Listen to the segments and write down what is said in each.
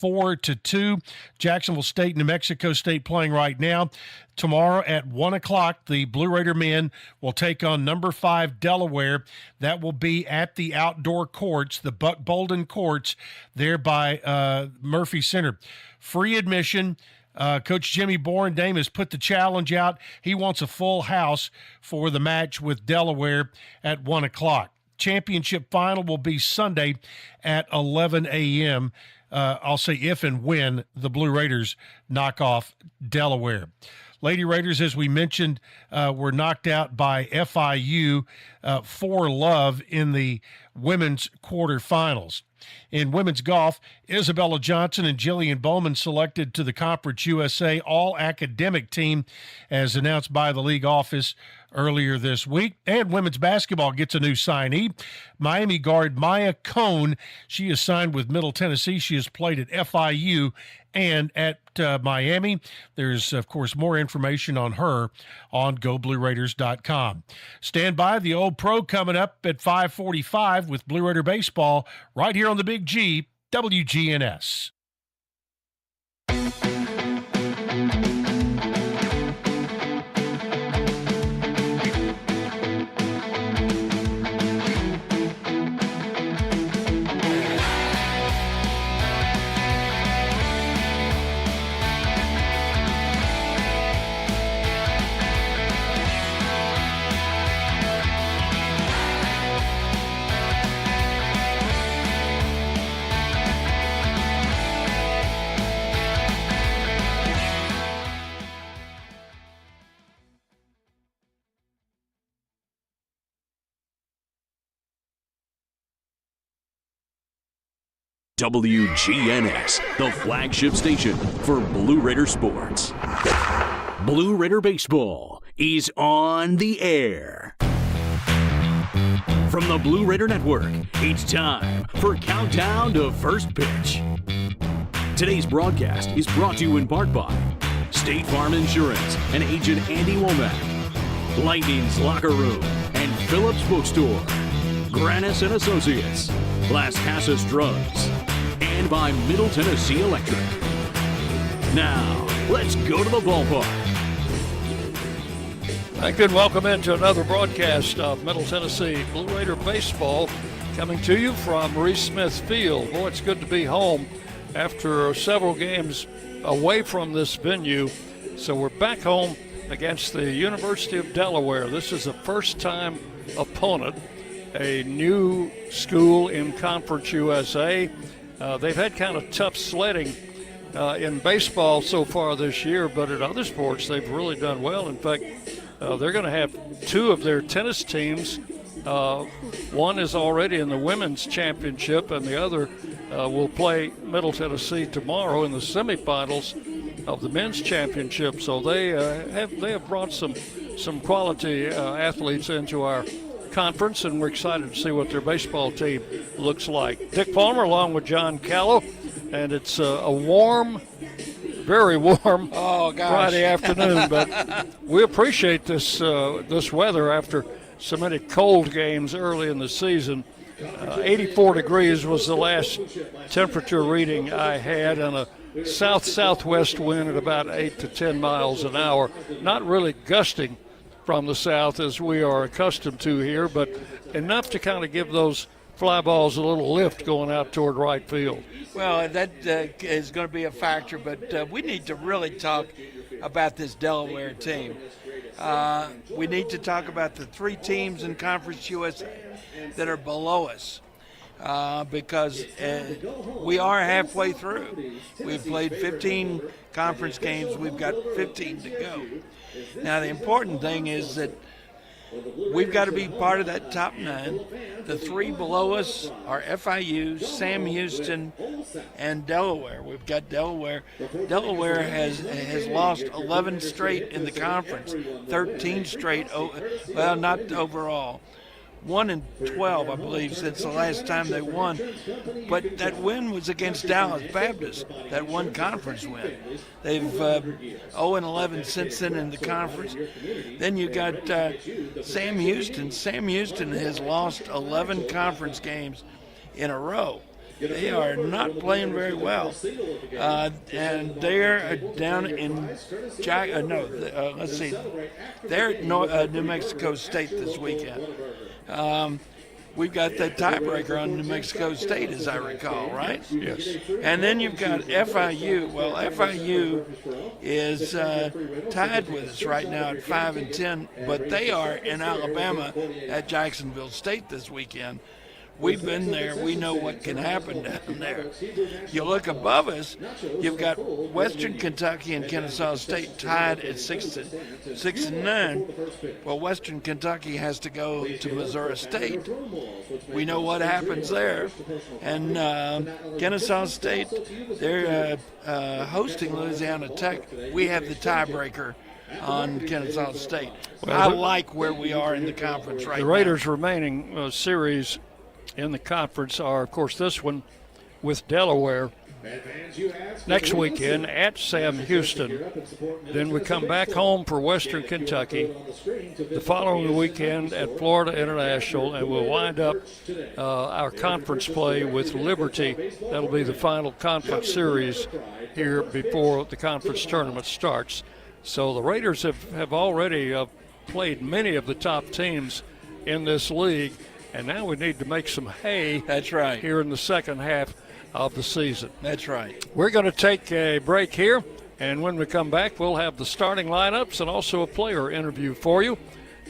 4-2. Jacksonville State, New Mexico State playing right now. Tomorrow at 1 o'clock, the Blue Raider men will take on number 5 Delaware. That will be at the outdoor courts, the Buck Bolden courts, there by Murphy Center. Free admission. Coach Jimmy Borendame has put the challenge out. He wants a full house for the match with Delaware at 1 o'clock. Championship final will be Sunday at 11 a.m. I'll say if and when the Blue Raiders knock off Delaware. Lady Raiders, as we mentioned, were knocked out by FIU 4-love in the women's quarterfinals. In women's golf, Isabella Johnson and Jillian Bowman selected to the Conference USA All-Academic Team as announced by the league office earlier this week. And women's basketball gets a new signee. Miami guard Maya Cone, she is signed with Middle Tennessee. She has played at FIU and at Miami. There's, of course, more information on her on GoBlueRaiders.com. Stand by. The Old Pro coming up at 5:45 with Blue Raider Baseball right here on the Big G, WGNS. WGNS, the flagship station for Blue Raider sports. Blue Raider baseball is on the air. From the Blue Raider Network, it's time for Countdown to First Pitch. Today's broadcast is brought to you in part by State Farm Insurance and agent Andy Womack, Lightning's Locker Room and Phillips Bookstore, Granis and Associates, Las Casas Drugs, and by Middle Tennessee Electric. Now, let's go to the ballpark. Thank you and welcome into another broadcast of Middle Tennessee Blue Raider Baseball, coming to you from Reese Smith Field. Boy, it's good to be home after several games away from this venue. So we're back home against the University of Delaware. This is a first-time opponent, a new school in Conference USA. They've had kind of tough sledding in baseball so far this year, but in other sports they've really done well. In fact, they're going to have two of their tennis teams. One is already in the women's championship, and the other will play Middle Tennessee tomorrow in the semifinals of the men's championship. So they have brought some quality athletes into our conference, and we're excited to see what their baseball team looks like. Dick Palmer along with John Callow, and it's a warm, very warm Friday afternoon, but we appreciate this weather after so many cold games early in the season. 84 degrees was the last temperature reading I had, and a south-southwest wind at about 8 to 10 miles an hour. Not really gusting from the south as we are accustomed to here, but enough to kind of give those fly balls a little lift going out toward right field. Well, that is going to be a factor, but we need to really talk about this Delaware team. We need to talk about the three teams in Conference USA that are below us. Because we are halfway through. We've played 15 conference games. We've got 15 to go. Now, the important thing is that we've got to be part of that top 9. The three below us are FIU, Sam Houston, and Delaware. We've got Delaware. Delaware has lost 11 straight in the conference, 13 straight, well, not overall. 1 and 12, I believe, since the last time they won. But that win was against Dallas Baptist, that one conference win. They've 0 and 11 since then in the conference. Then you got Sam Houston. Sam Houston has lost 11 conference games in a row. They are not playing very well. And they're down in let's see. They're at New Mexico State this weekend. We've got that tiebreaker on New Mexico State, as I recall, right? Yes. And then you've got FIU. Well, FIU is tied with us right now at 5-10, but they are in Alabama at Jacksonville State this weekend. We've been there. We know what can happen down there. You look above us, you've got Western Kentucky and Kennesaw State tied at 6-9. Well, Western Kentucky has to go to Missouri State. We know what happens there. And Kennesaw State, they're hosting Louisiana Tech. We have the tiebreaker on Kennesaw State. Well, I like where we are in the conference right now. The Raiders' remaining series in the conference are, of course, this one with Delaware next weekend at Sam Houston. Then we come back home for Western Kentucky the following weekend at Florida International, and we'll wind up our conference play with Liberty. That'll be the final conference series here before the conference tournament starts. So the Raiders have already played many of the top teams in this league, and now we need to make some hay. That's right. Here in the second half of the season. That's right. We're going to take a break here, and when we come back, we'll have the starting lineups and also a player interview for you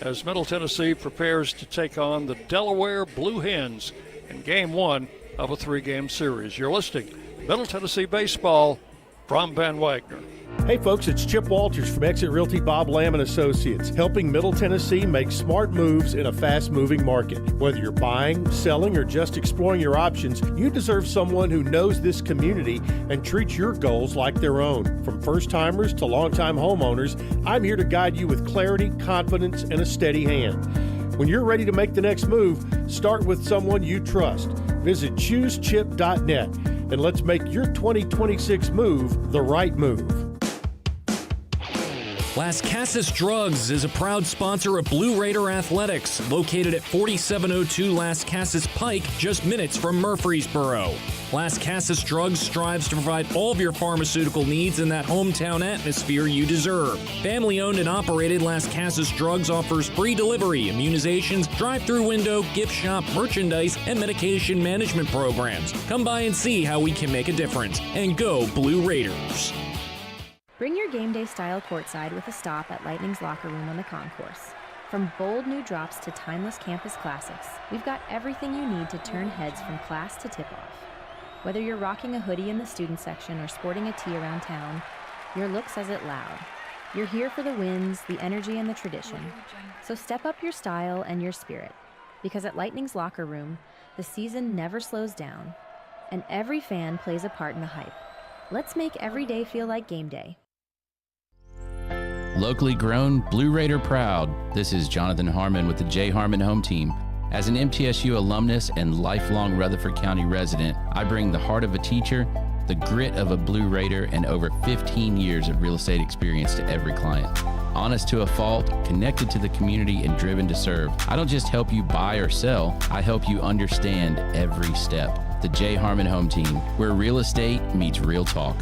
as Middle Tennessee prepares to take on the Delaware Blue Hens in Game 1 of a 3-game series. You're listening to Middle Tennessee Baseball from Van Wagner. Hey folks, it's Chip Walters from Exit Realty Bob Lamb & Associates, helping Middle Tennessee make smart moves in a fast-moving market. Whether you're buying, selling, or just exploring your options, you deserve someone who knows this community and treats your goals like their own. From first-timers to long-time homeowners, I'm here to guide you with clarity, confidence, and a steady hand. When you're ready to make the next move, start with someone you trust. Visit choosechip.net and let's make your 2026 move the right move. Las Casas Drugs is a proud sponsor of Blue Raider Athletics, located at 4702 Las Casas Pike, just minutes from Murfreesboro. Las Casas Drugs strives to provide all of your pharmaceutical needs in that hometown atmosphere you deserve. Family-owned and operated, Las Casas Drugs offers free delivery, immunizations, drive-through window, gift shop, merchandise, and medication management programs. Come by and see how we can make a difference. And go Blue Raiders! Bring your game day style courtside with a stop at Lightning's Locker Room on the concourse. From bold new drops to timeless campus classics, we've got everything you need to turn heads from class to tip-off. Whether you're rocking a hoodie in the student section or sporting a tee around town, your look says it loud. You're here for the wins, the energy, and the tradition. So step up your style and your spirit, because at Lightning's Locker Room, the season never slows down, and every fan plays a part in the hype. Let's make every day feel like game day. Locally grown, Blue Raider proud. This is Jonathan Harmon with the J. Harmon Home Team. As an MTSU alumnus and lifelong Rutherford County resident, I bring the heart of a teacher, the grit of a Blue Raider, and over 15 years of real estate experience to every client. Honest to a fault, connected to the community, and driven to serve. I don't just help you buy or sell, I help you understand every step. The J. Harmon Home Team, where real estate meets real talk.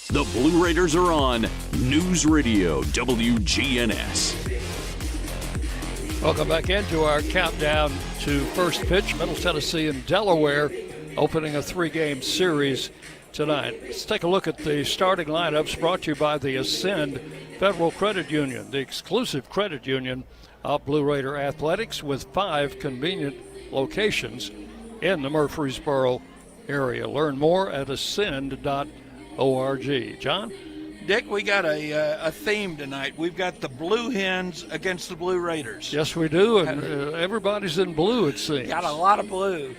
The Blue Raiders are on News Radio WGNS. Welcome back into our countdown to first pitch. Middle Tennessee and Delaware opening a 3-game series tonight. Let's take a look at the starting lineups brought to you by the Ascend Federal Credit Union, the exclusive credit union of Blue Raider Athletics, with 5 convenient locations in the Murfreesboro area. Learn more at ascend.org. John? Dick, we got a theme tonight. We've got the Blue Hens against the Blue Raiders. Yes, we do, and everybody's in blue, it seems. Got a lot of blue.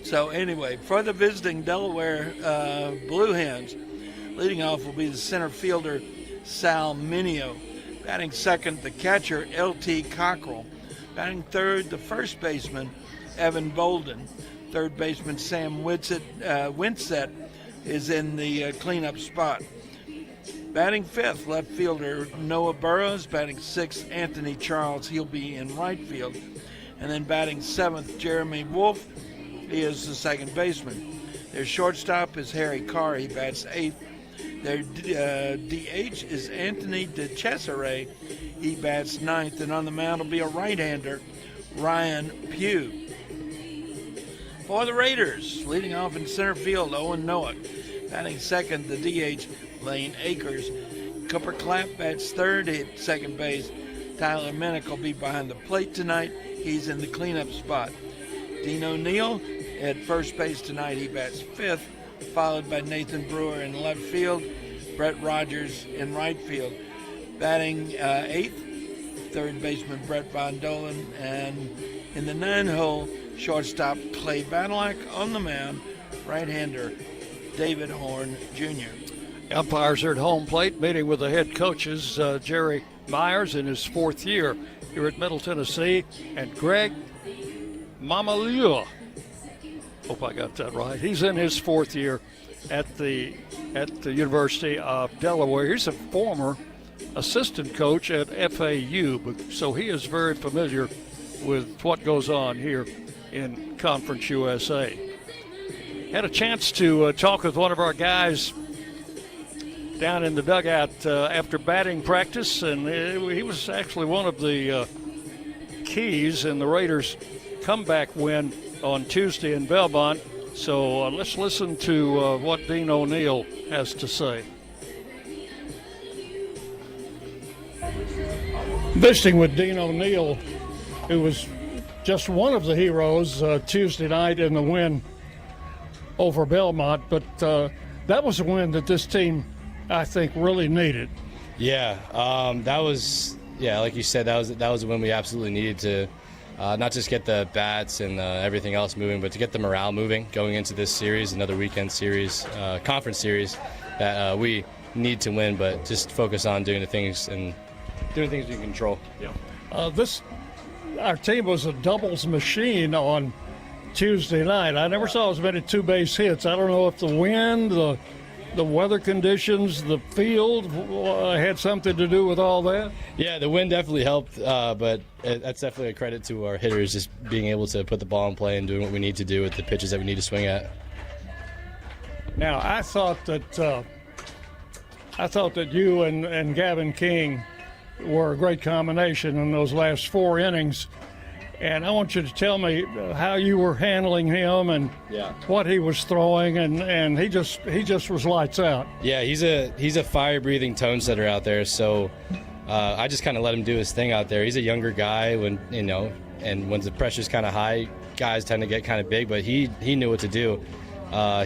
So anyway, for the visiting Delaware Blue Hens, leading off will be the center fielder, Sal Minio. Batting second, the catcher, L.T. Cockrell. Batting third, the first baseman, Evan Bolden. Third baseman, Sam Winsett is in the cleanup spot. Batting fifth, left fielder Noah Burrows. Batting sixth, Anthony Charles. He'll be in right field. And then batting 7th, Jeremy Wolf. He is the second baseman. Their shortstop is Harry Carr. He bats 8th. Their DH is Anthony DeCesare. He bats 9th. And on the mound will be a right-hander, Ryan Pugh. For the Raiders, leading off in center field, Owen Noack. Batting second, the DH, Lane Akers. Cooper Clapp bats third at second base. Tyler Minnick will be behind the plate tonight. He's in the cleanup spot. Dean O'Neill at first base tonight. He bats 5th, followed by Nathan Brewer in left field, Brett Rogers in right field. Batting 8th, third baseman Brett Von Dolan, and in the 9-hole, shortstop Clay Badalak. On the mound, right-hander David Horn Jr. Umpires are at home plate, meeting with the head coaches, Jerry Myers in his 4th year here at Middle Tennessee, and Greg Mamalua. Hope I got that right. He's in his 4th year at the University of Delaware. He's a former assistant coach at FAU, so he is very familiar with what goes on here in Conference USA. Had a chance to talk with one of our guys down in the dugout after batting practice, and he was actually one of the keys in the Raiders' comeback win on Tuesday in Belmont. So let's listen to what Dean O'Neill has to say. Visiting with Dean O'Neill, who was just one of the heroes Tuesday night in the win over Belmont, but that was a win that this team, I think, really needed. Yeah, that was, like you said, that was a win we absolutely needed to not just get the bats and everything else moving, but to get the morale moving going into this series, another weekend series, conference series that we need to win, but just focus on doing things we can control. Yeah. Our team was a doubles machine on Tuesday night. I never saw as many two-base hits. I don't know if the wind, the weather conditions, the field had something to do with all that. Yeah, the wind definitely helped, but that's definitely a credit to our hitters, just being able to put the ball in play and doing what we need to do with the pitches that we need to swing at. Now, I thought that you and Gavin King were a great combination in those last 4 innings. And I want you to tell me how you were handling him and what he was throwing, and he just was lights out. Yeah, he's a fire-breathing tone setter out there. So I just kind of let him do his thing out there. He's a younger guy and when the pressure's kind of high, guys tend to get kind of big. But he knew what to do.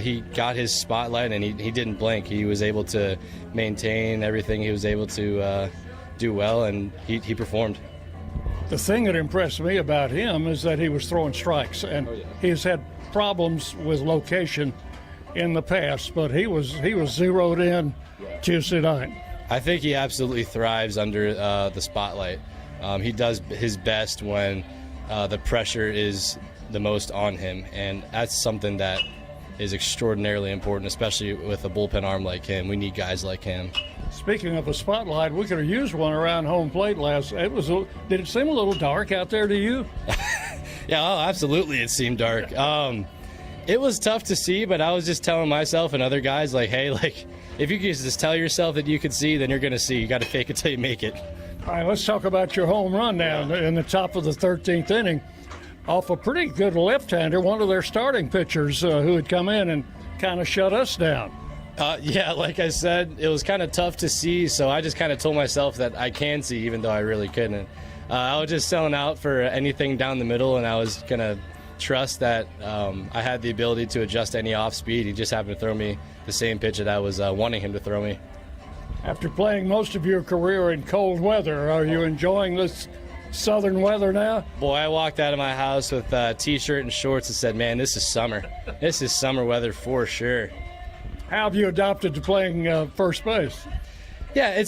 He got his spotlight and he didn't blink. He was able to maintain everything. He was able to do well, and he performed. The thing that impressed me about him is that he was throwing strikes, and he's had problems with location in the past, but he was zeroed in Tuesday night. I think he absolutely thrives under the spotlight. He does his best when the pressure is the most on him, and that's something that is extraordinarily important, especially with a bullpen arm like him. We need guys like him. Speaking of a spotlight, we could have used one around home plate did it seem a little dark out there to you? Yeah, absolutely it seemed dark. It was tough to see, but I was just telling myself and other guys, hey, if you could just tell yourself that you could see, then you're going to see. You got to fake it till you make it. All right, let's talk about your home run now in the top of the 13th inning off a pretty good left-hander, one of their starting pitchers who had come in and kind of shut us down. Like I said, it was kind of tough to see, so I just kind of told myself that I can see, even though I really couldn't. I was just selling out for anything down the middle, and I was going to trust that I had the ability to adjust any off speed. He just happened to throw me the same pitch that I was wanting him to throw me. After playing most of your career in cold weather, are you enjoying this southern weather now? Boy, I walked out of my house with a T-shirt and shorts and said, man, this is summer. This is summer weather for sure. How have you adopted to playing first base? Yeah,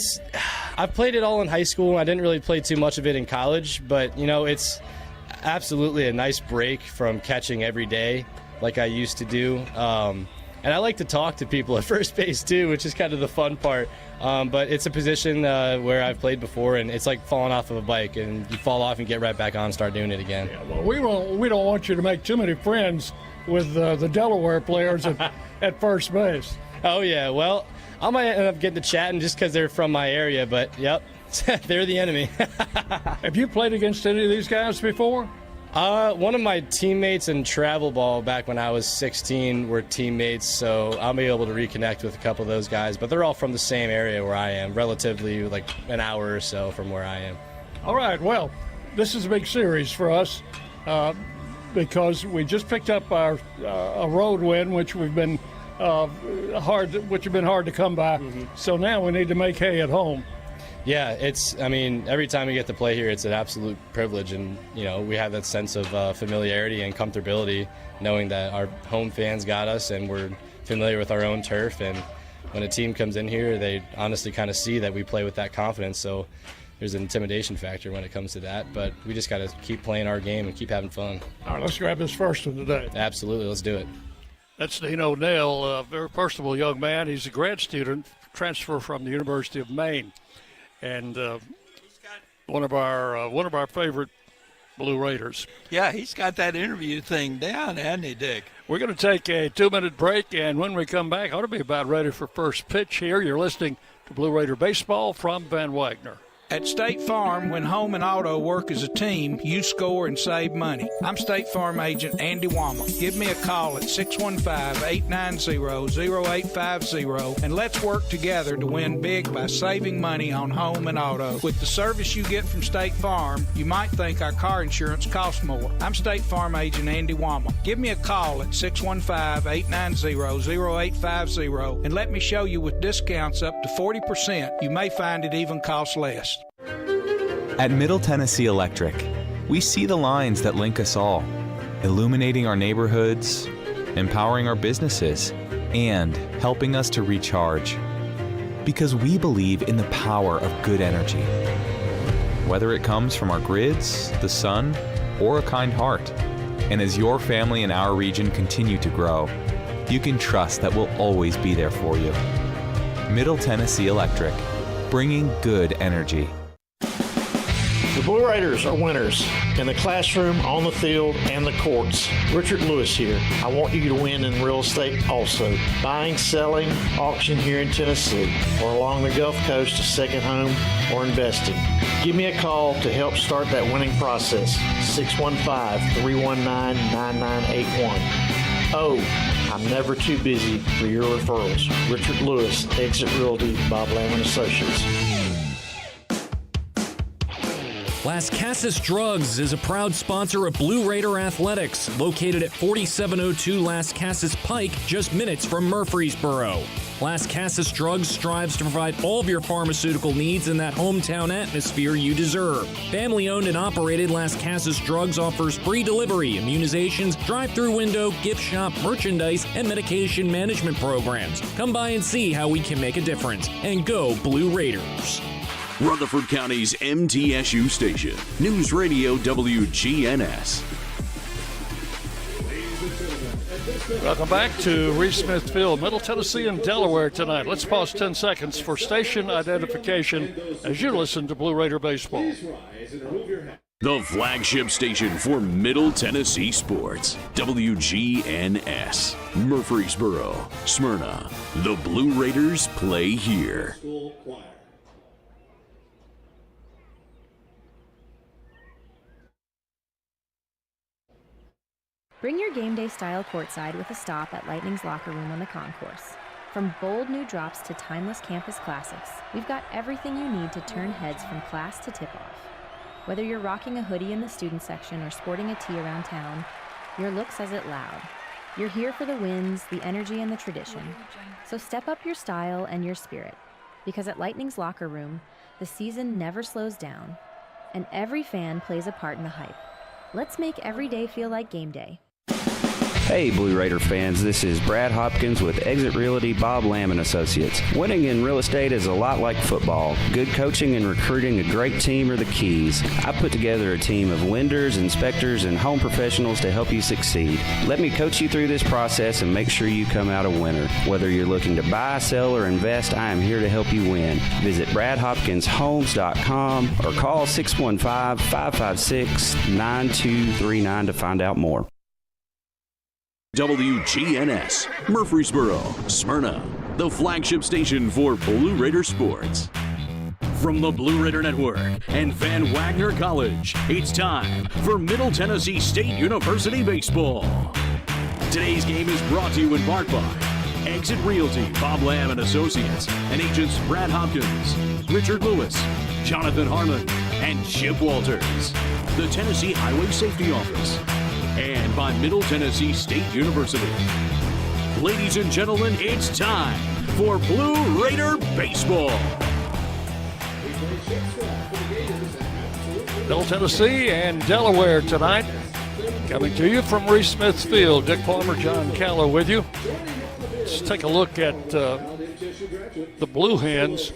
I've played it all in high school. I didn't really play too much of it in college, but, it's absolutely a nice break from catching every day like I used to do. And I like to talk to people at first base too, which is kind of the fun part. But it's a position where I've played before, and it's like falling off of a bike, and you fall off and get right back on and start doing it again. Yeah, well, we don't want you to make too many friends with the Delaware players at first base. Oh, yeah. Well, I might end up getting to chatting just because they're from my area, but, yep, they're the enemy. Have you played against any of these guys before? One of my teammates in travel ball back when I was 16 were teammates, so I'll be able to reconnect with a couple of those guys. But they're all from the same area where I am, relatively like an hour or so from where I am. All right, well, this is a big series for us because we just picked up our a road win, which we've been hard to come by. Mm-hmm. So now we need to make hay at home. Yeah, every time we get to play here, it's an absolute privilege, and, we have that sense of familiarity and comfortability, knowing that our home fans got us and we're familiar with our own turf, and when a team comes in here, they honestly kind of see that we play with that confidence, so there's an intimidation factor when it comes to that, but we just got to keep playing our game and keep having fun. All right, let's grab this first one today. Absolutely, let's do it. That's Dean O'Neill, a very personable young man. He's a grad student, transfer from the University of Maine. And one of our favorite Blue Raiders. Yeah, he's got that interview thing down, hasn't he, Dick? We're going to take a 2-minute break, and when we come back, I ought to be about ready for first pitch here. You're listening to Blue Raider Baseball from Van Wagner. At State Farm, when home and auto work as a team, you score and save money. I'm State Farm agent Andy Wama. Give me a call at 615-890-0850, and let's work together to win big by saving money on home and auto. With the service you get from State Farm, you might think our car insurance costs more. I'm State Farm agent Andy Wama. Give me a call at 615-890-0850, and let me show you with discounts up to 40%. You may find it even costs less. At Middle Tennessee Electric, we see the lines that link us all, illuminating our neighborhoods, empowering our businesses, and helping us to recharge. Because we believe in the power of good energy. Whether it comes from our grids, the sun, or a kind heart. And as your family and our region continue to grow, you can trust that we'll always be there for you. Middle Tennessee Electric, bringing good energy. The Blue Raiders are winners in the classroom, on the field, and the courts. Richard Lewis here. I want you to win in real estate also. Buying, selling, auction here in Tennessee, or along the Gulf Coast, a second home, or investing. Give me a call to help start that winning process. 615-319-9981. Oh, I'm never too busy for your referrals. Richard Lewis, Exit Realty, Bob Lamb & Associates. Las Casas Drugs is a proud sponsor of Blue Raider Athletics, located at 4702 Las Casas Pike, just minutes from Murfreesboro. Las Casas Drugs strives to provide all of your pharmaceutical needs in that hometown atmosphere you deserve. Family-owned and operated, Las Casas Drugs offers free delivery, immunizations, drive-through window, gift shop, merchandise, and medication management programs. Come by and see how we can make a difference. And go Blue Raiders. Rutherford County's MTSU station, News Radio WGNS. Welcome back to Reese Smith Field, Middle Tennessee and Delaware tonight. Let's pause 10 seconds for station identification as you listen to Blue Raider Baseball. The flagship station for Middle Tennessee sports, WGNS. Murfreesboro, Smyrna. The Blue Raiders play here. Bring your game day style courtside with a stop at Lightning's Locker Room on the concourse. From bold new drops to timeless campus classics, we've got everything you need to turn heads from class to tip-off. Whether you're rocking a hoodie in the student section or sporting a tee around town, your look says it loud. You're here for the wins, the energy, and the tradition. So step up your style and your spirit, because at Lightning's Locker Room, the season never slows down, and every fan plays a part in the hype. Let's make every day feel like game day. Hey, Blue Raider fans, this is Brad Hopkins with Exit Realty Bob Lamb & Associates. Winning in real estate is a lot like football. Good coaching and recruiting a great team are the keys. I put together a team of lenders, inspectors, and home professionals to help you succeed. Let me coach you through this process and make sure you come out a winner. Whether you're looking to buy, sell, or invest, I am here to help you win. Visit BradHopkinsHomes.com or call 615-556-9239 to find out more. WGNS, Murfreesboro, Smyrna, the flagship station for Blue Raider sports. From the Blue Raider Network and Van Wagner College, it's time for Middle Tennessee State University baseball. Today's game is brought to you in part by Exit Realty, Bob Lamb & Associates, and agents Brad Hopkins, Richard Lewis, Jonathan Harmon, and Chip Walters, the Tennessee Highway Safety Office, and by Middle Tennessee State University. Ladies and gentlemen, it's time for Blue Raider baseball. Middle Tennessee and Delaware tonight. Coming to you from Reese Smith Field. Dick Palmer, John Callow with you. Let's take a look at the Blue Hens.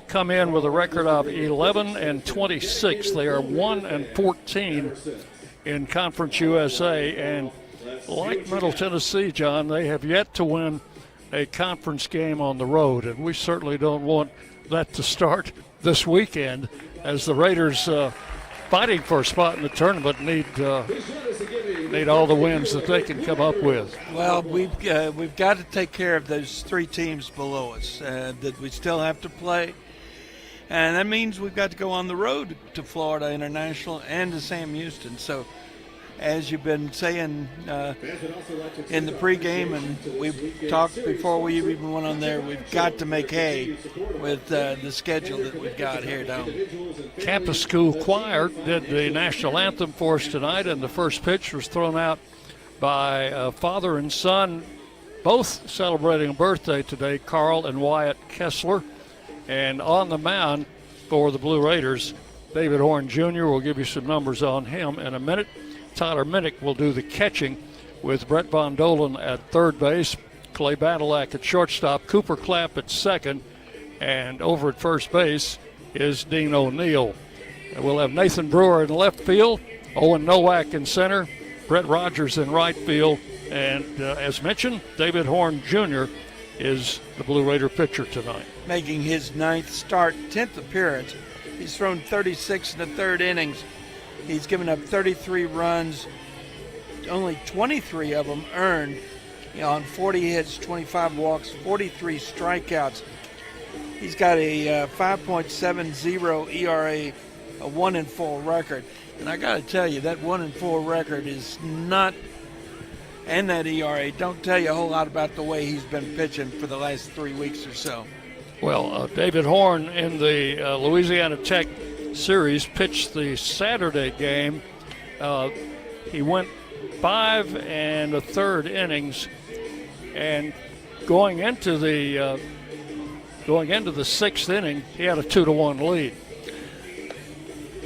Come in with a record of 11-26. They are 1-14 in Conference USA, and like Middle Tennessee, John, they have yet to win a conference game on the road, and we certainly don't want that to start this weekend as the Raiders fighting for a spot in the tournament need all the wins that they can come up with. Well, we've got to take care of those three teams below us that we still have to play. And that means we've got to go on the road to Florida International and to Sam Houston. So, as you've been saying in the pregame, and we've talked before we even went on there, we've got to make hay with the schedule that we've got here down. Campus School Choir did the national anthem for us tonight, and the first pitch was thrown out by father and son, both celebrating a birthday today, Carl and Wyatt Kessler. And on the mound for the Blue Raiders, David Horn Jr. will give you some numbers on him in a minute. Tyler Minnick will do the catching with Brett Von Dolan at third base, Clay Badalak at shortstop, Cooper Clapp at second, and over at first base is Dean O'Neill. We'll have Nathan Brewer in left field, Owen Nowak in center, Brett Rogers in right field, and as mentioned, David Horn Jr. is the Blue Raider pitcher tonight. Making his 9th start, 10th appearance. He's thrown 36 in the third innings. He's given up 33 runs, only 23 of them earned, on 40 hits, 25 walks, 43 strikeouts. He's got a 5.70 ERA, a 1-4 record. And I got to tell you, that 1-4 record is not, and that ERA don't tell you a whole lot about the way he's been pitching for the last 3 weeks or so. Well, David Horn in the Louisiana Tech series pitched the Saturday game. He went 5 1/3 innings, and going into the 6th inning, he had a 2-1 lead.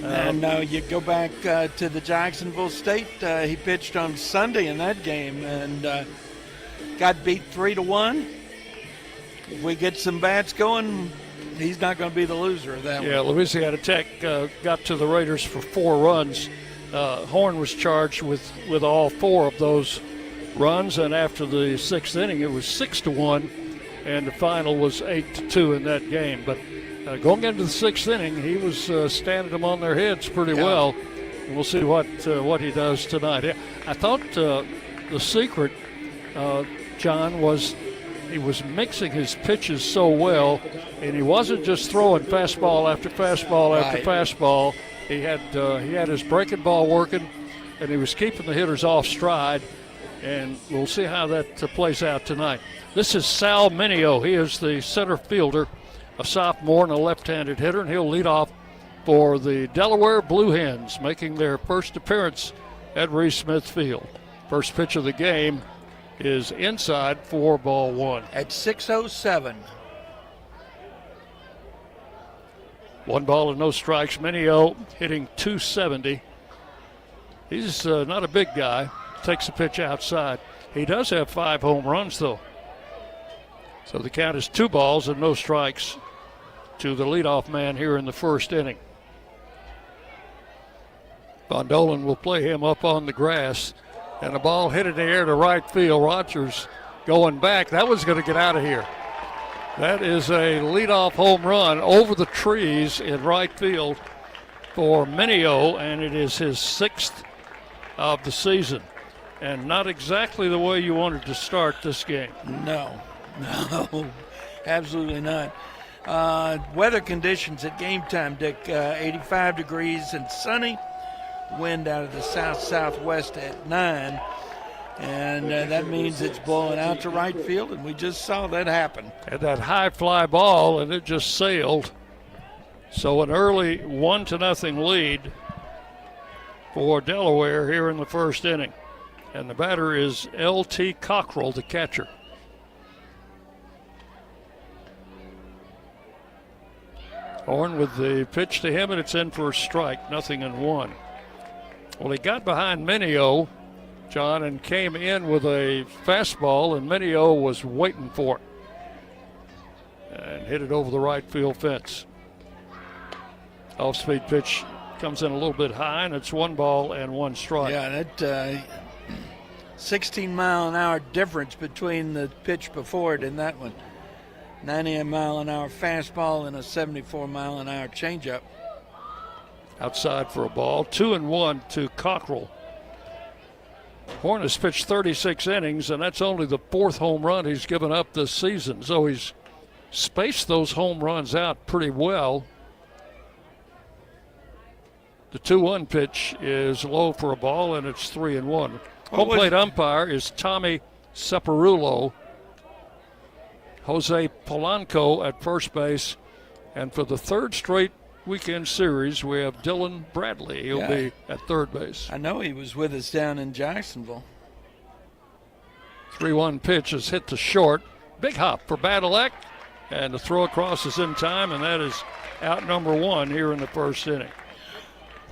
And you go back to the Jacksonville State. He pitched on Sunday in that game and got beat 3-1. If we get some bats going, he's not going to be the loser of that one. Yeah, Louisiana Tech got to the Raiders for 4 runs. Horn was charged with all 4 of those runs, and after the 6th inning, it was 6-1, and the final was 8-2 in that game. But going into the 6th inning, he was standing them on their heads pretty well. And we'll see what he does tonight. I thought the secret, John, was he was mixing his pitches so well, and he wasn't just throwing fastball after fastball after fastball. He had his breaking ball working, and he was keeping the hitters off stride. And we'll see how that plays out tonight. This is Sal Mineo. He is the center fielder, a sophomore and a left-handed hitter, and he'll lead off for the Delaware Blue Hens, making their first appearance at Reese Smith Field. First pitch of the game is inside for ball 1. At 6:07. 1 ball and no strikes. Mineo hitting .270. He's not a big guy. Takes the pitch outside. He does have 5 home runs, though. So the count is 2 balls and no strikes to the leadoff man here in the first inning. Von Dolan will play him up on the grass, and the ball hit in the air to right field. Rogers going back. That was going to get out of here. That is a leadoff home run over the trees in right field for Mineo, and it is his 6th of the season. And not exactly the way you wanted to start this game. No, absolutely not. Weather conditions at game time, Dick, 85 degrees and sunny. Wind out of the south-southwest at 9. And that means it's blowing out to right field, and we just saw that happen. Had that high fly ball, and it just sailed. So an early 1-0 lead for Delaware here in the first inning. And the batter is L.T. Cockrell, the catcher. Horn with the pitch to him, and it's in for a strike, 0-1. Well, he got behind Mineo, John, and came in with a fastball, and Mineo was waiting for it and hit it over the right field fence. Off-speed pitch comes in a little bit high, and it's 1 ball and 1 strike. Yeah, that 16-mile-an-hour difference between the pitch before it and that one. 90-mile-an-hour fastball and a 74-mile-an-hour changeup. Outside for a ball, 2-1 to Cockrell. Horn has pitched 36 innings, and that's only the 4th home run he's given up this season. So he's spaced those home runs out pretty well. The 2-1 pitch is low for a ball, and it's 3-1. Home plate umpire is Tommy Separulo. Jose Polanco at first base. And for the 3rd straight weekend series, we have Dylan Bradley. He'll be at third base. I know he was with us down in Jacksonville. 3-1 pitch is hit to short. Big hop for Badalek. And the throw across is in time, and that is out number 1 here in the first inning.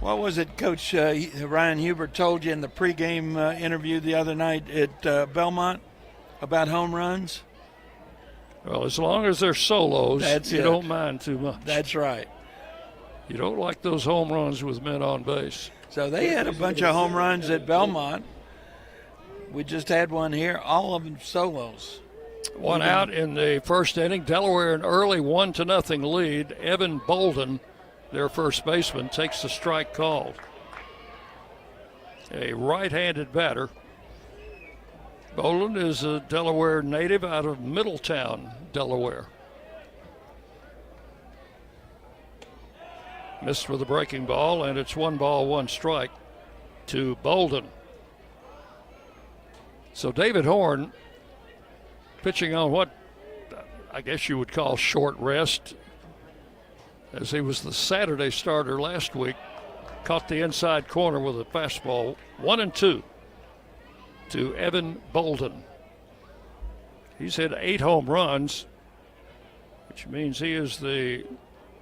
What was it Coach Ryan Hubert told you in the pregame interview the other night at Belmont about home runs? Well, as long as they're solos, you don't mind too much. That's right. You don't like those home runs with men on base. So they had a bunch of home runs at Belmont. We just had one here, all of them solos. One out in the first inning. Delaware an early 1-0 lead. Evan Bolden, their first baseman, takes the strike called. A right-handed batter. Bolden is a Delaware native out of Middletown, Delaware. Missed with a breaking ball, and it's 1 ball, 1 strike to Bolden. So David Horn pitching on what I guess you would call short rest, as he was the Saturday starter last week. Caught the inside corner with a fastball. 1-2 to Evan Bolden. He's hit 8 home runs, which means he is the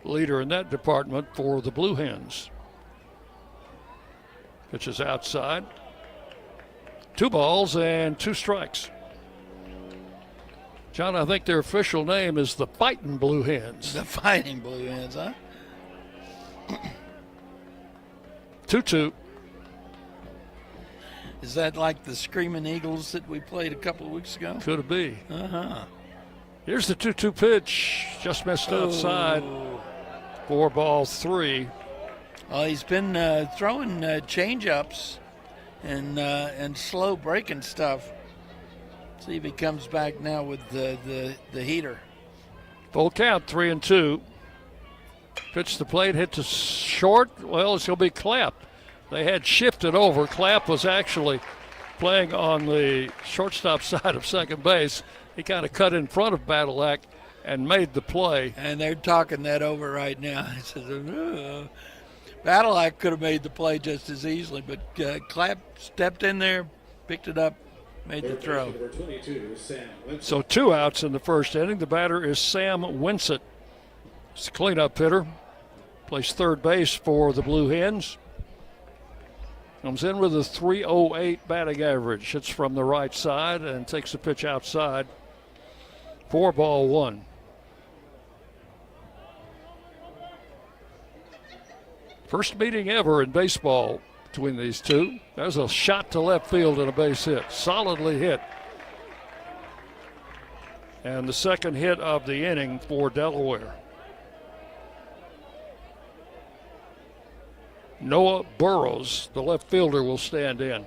leader in that department for the Blue Hens. Pitches outside. 2 balls and 2 strikes. John, I think their official name is the Fighting Blue Hens. The Fighting Blue Hens, huh? 2-2. Is that like the Screaming Eagles that we played a couple of weeks ago? Could it be? Uh-huh. Here's the 2-2 pitch. Just missed outside. 4 balls, 3. Well, he's been throwing change-ups and slow breaking stuff. See if he comes back now with the heater. Full count, 3-2. Pitch to the plate, hit to short. Well, it's going to be Clapp. They had shifted over. Clapp was actually playing on the shortstop side of second base. He kind of cut in front of Badalak and made the play. And they're talking that over right now. He says, Badalak could have made the play just as easily, but Clapp stepped in there, picked it up, made the throw. So 2 outs in the first inning. The batter is Sam Winsett. It's a cleanup hitter. Plays third base for the Blue Hens. Comes in with a 3.08 batting average. Hits from the right side and takes the pitch outside. 4-1. First meeting ever in baseball between these two. There's a shot to left field and a base hit. Solidly hit. And the second hit of the inning for Delaware. Noah Burrows, the left fielder, will stand in.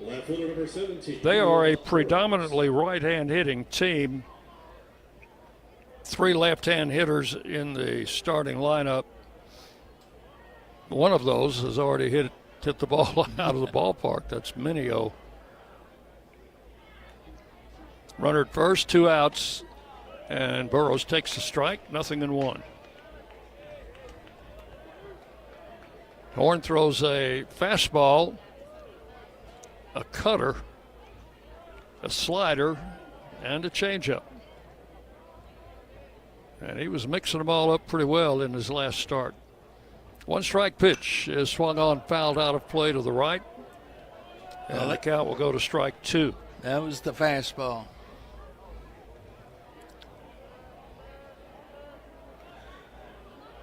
Left fielder number 17. They are a predominantly right-hand hitting team. 3 left-hand hitters in the starting lineup. One of those has already hit the ball out of the ballpark. That's Mineo. Runner at first, 2 outs, and Burrows takes the strike, 0-1. Horn throws a fastball, a cutter, a slider, and a changeup. And he was mixing them all up pretty well in his last start. 1-strike pitch is swung on, fouled out of play to the right. And the count will go to strike 2. That was the fastball.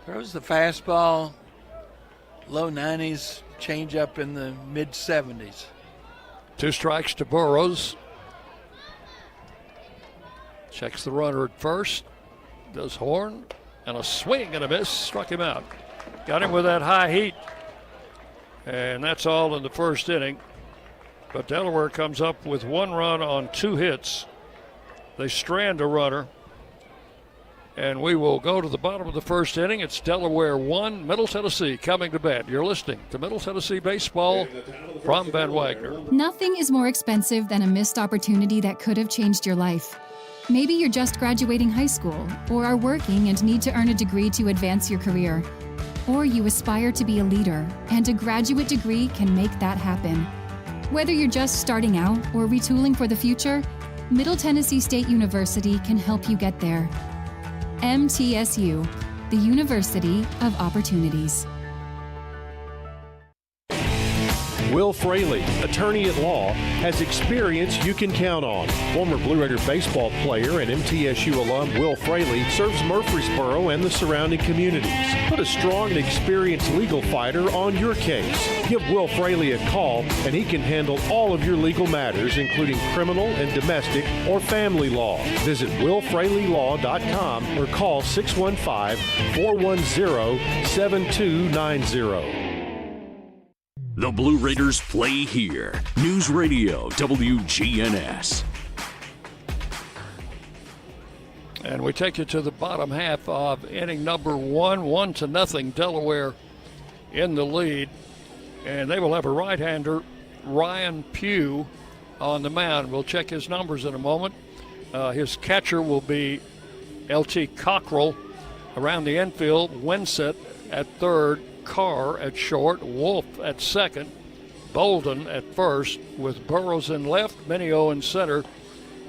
Throws the fastball, low 90s, change up in the mid 70s. 2 strikes to Burrows. Checks the runner at first. Does Horn, and a swing and a miss, struck him out. Got him with that high heat. And that's all in the first inning. But Delaware comes up with 1 run on 2 hits. They strand a runner. And we will go to the bottom of the first inning. It's Delaware 1, Middle Tennessee coming to bat. You're listening to Middle Tennessee Baseball from Van Wagner. Nothing is more expensive than a missed opportunity that could have changed your life. Maybe you're just graduating high school or are working and need to earn a degree to advance your career. Or you aspire to be a leader, and a graduate degree can make that happen. Whether you're just starting out or retooling for the future, Middle Tennessee State University can help you get there. MTSU, the University of Opportunities. Will Fraley, attorney at law, has experience you can count on. Former Blue Raider baseball player and MTSU alum Will Fraley serves Murfreesboro and the surrounding communities. Put a strong and experienced legal fighter on your case. Give Will Fraley a call and he can handle all of your legal matters, including criminal and domestic or family law. Visit willfraleylaw.com or call 615-410-7290. The Blue Raiders play here. News Radio WGNS. And we take you to the bottom half of inning number 1, 1-0, Delaware in the lead. And they will have a right-hander, Ryan Pugh, on the mound. We'll check his numbers in a moment. His catcher will be L.T. Cockrell. Around the infield, Winsett at third, Carr at short, Wolf at second, Bolden at first, with Burrows in left, Mineo in center,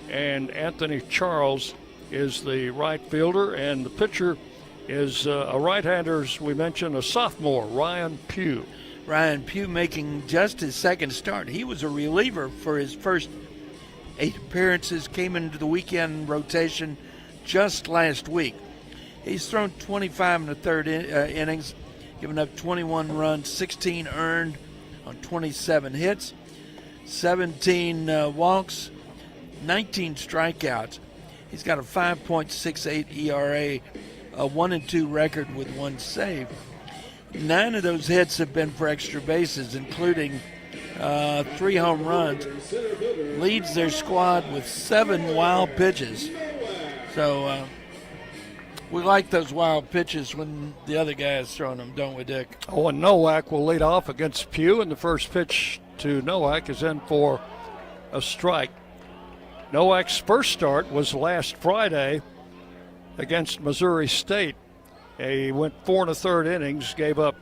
and Anthony Charles is the right fielder, and the pitcher is a right-hander, as we mentioned, a sophomore, Ryan Pugh. Ryan Pugh making just his second start. He was a reliever for his first 8 appearances, came into the weekend rotation just last week. He's thrown 25 in the third innings, giving up 21 runs, 16 earned on 27 hits, 17 walks, 19 strikeouts. He's got a 5.68 ERA, a 1-2 record with 1 save. 9 of those hits have been for extra bases, including 3 home runs. Leads their squad with 7 wild pitches. So we like those wild pitches when the other guy is throwing them, don't we, Dick? Oh, and Nowak will lead off against Pugh, and the first pitch to Nowak is in for a strike. Nowak's first start was last Friday against Missouri State. He went 4 1/3 innings, gave up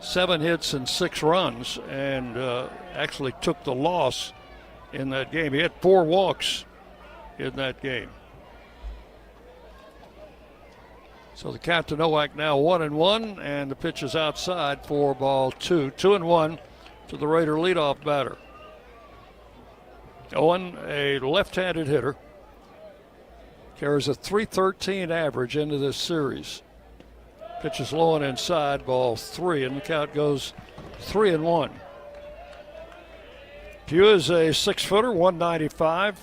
7 hits and 6 runs, and actually took the loss in that game. He had 4 walks in that game. So the count to Nowak now 1-1, and the pitch is outside for ball 2. 2-1 to the Raider leadoff batter. Owen, a left-handed hitter, carries a .313 average into this series. Pitches low and inside, ball 3, and the count goes 3-1. Pugh is a 6-footer, 195.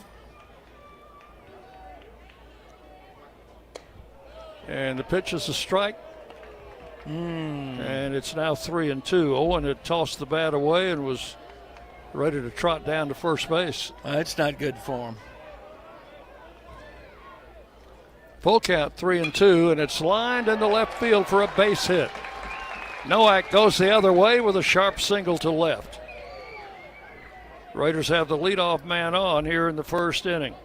And the pitch is a strike. And it's now 3-2. Owen had tossed the bat away and was ready to trot down to first base. That's not good for him. Full count, 3-2, and it's lined in the left field for a base hit. Nowak goes the other way with a sharp single to left. Raiders have the leadoff man on here in the first inning.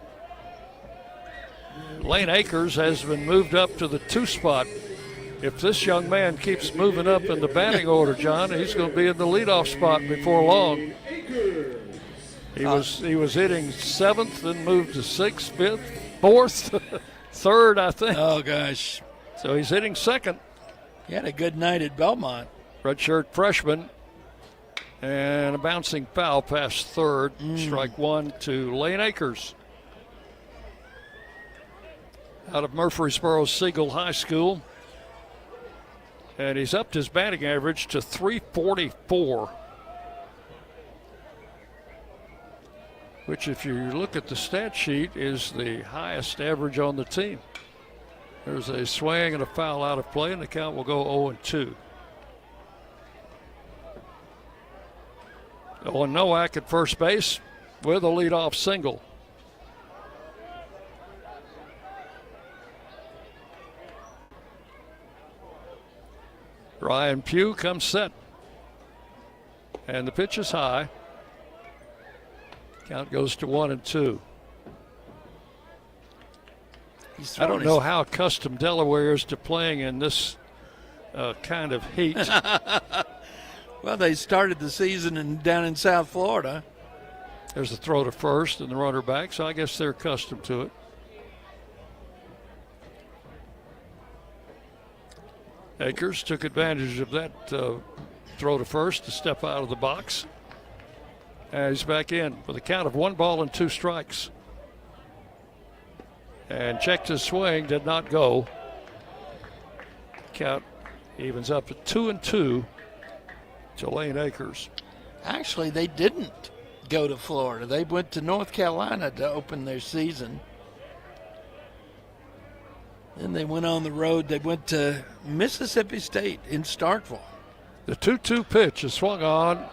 Lane Akers has been moved up to the 2 spot. If this young man keeps moving up in the batting order, John, he's going to be in the leadoff spot before long. He was hitting 7th, then moved to 6th, 5th, 4th, 3rd, I think. Oh, gosh. So he's hitting 2nd. He had a good night at Belmont. Redshirt freshman. And a bouncing foul past 3rd. Strike 1 to Lane Akers. Out of Murfreesboro Siegel High School. And he's upped his batting average to .344. Which, if you look at the stat sheet, is the highest average on the team. There's a swing and a foul out of play, and the count will go 0-2. Owen Nowak at first base with a leadoff single. Ryan Pugh comes set. And the pitch is high. Count goes to 1-2. I don't know how accustomed Delaware is to playing in this kind of heat. Well, they started the season down in South Florida. There's a throw to first and the runner back, so I guess they're accustomed to it. Akers took advantage of that throw to first to step out of the box. And he's back in with a count of 1 ball and 2 strikes. And checked his swing, did not go. Count evens up at 2-2 to Lane Akers. Actually, they didn't go to Florida. They went to North Carolina to open their season. Then they went on the road. They went to Mississippi State in Starkville. The 2-2 pitch is swung on.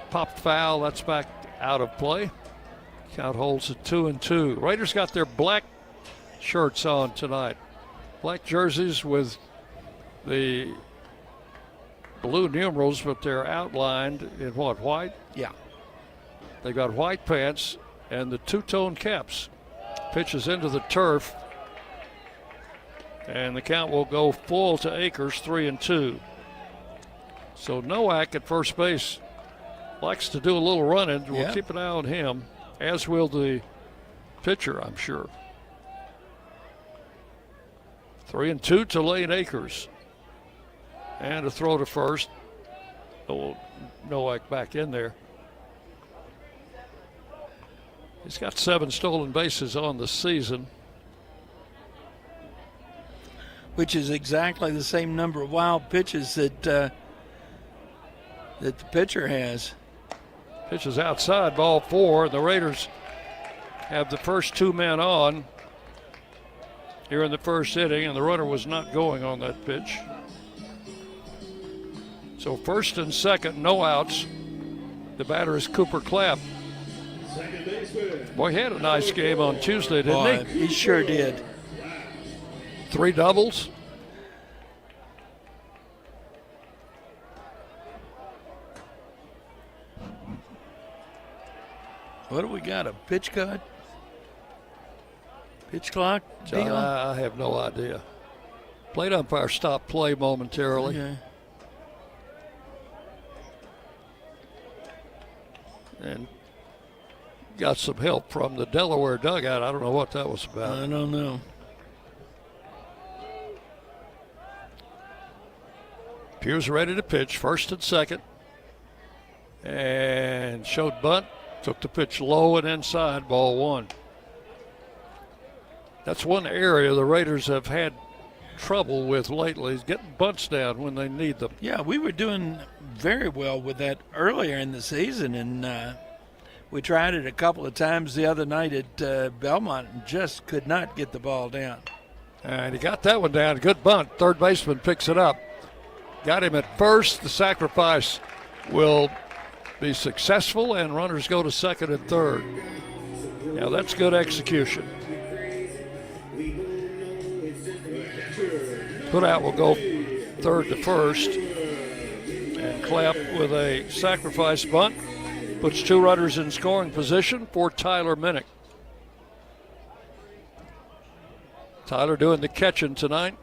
Popped foul. That's back out of play. Count holds at 2-2. Raiders got their black shirts on tonight. Black jerseys with the blue numerals, but they're outlined in what, white? Yeah. They got white pants and the two-tone caps. Pitches into the turf. And the count will go full to Akers, 3-2. So Nowak at first base likes to do a little running. We'll keep an eye on him, as will the pitcher, I'm sure. 3-2 to Lane Akers. And a throw to first. Oh, Nowak back in there. He's got 7 stolen bases on the season, which is exactly the same number of wild pitches that the pitcher has. Pitches outside, ball 4. The Raiders have the first 2 men on here in the first inning, and the runner was not going on that pitch. So first and second, no outs. The batter is Cooper Clapp. Boy, he had a nice game on Tuesday, didn't he? He sure did. 3 doubles. What do we got, a pitch cut? Pitch clock? John, I have no idea. Plate umpire stopped play momentarily. Okay. And got some help from the Delaware dugout. I don't know what that was about. I don't know. Pugh's ready to pitch, first and second. And showed bunt. Took the pitch low and inside, ball one. That's one area the Raiders have had trouble with lately, is getting bunts down when they need them. Yeah, we were doing very well with that earlier in the season, and we tried it a couple of times the other night at Belmont and just could not get the ball down. And he got that one down. Good bunt. Third baseman picks it up. Got him at first. The sacrifice will be successful, and runners go to second and third. Now that's good execution. Putout will go third to first, and Clapp with a sacrifice bunt puts two runners in scoring position for Tyler Minnick. Tyler doing the catching tonight.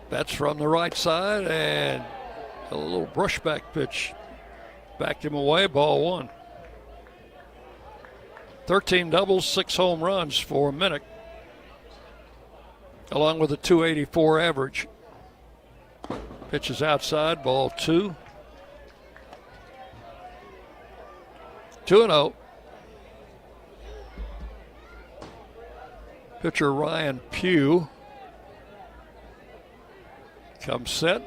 That's from the right side, and a little brushback pitch backed him away, ball one. 13 doubles, 6 home runs for Minnick, along with a .284 average. Pitch is outside, ball two. 2-0. Pitcher Ryan Pugh comes set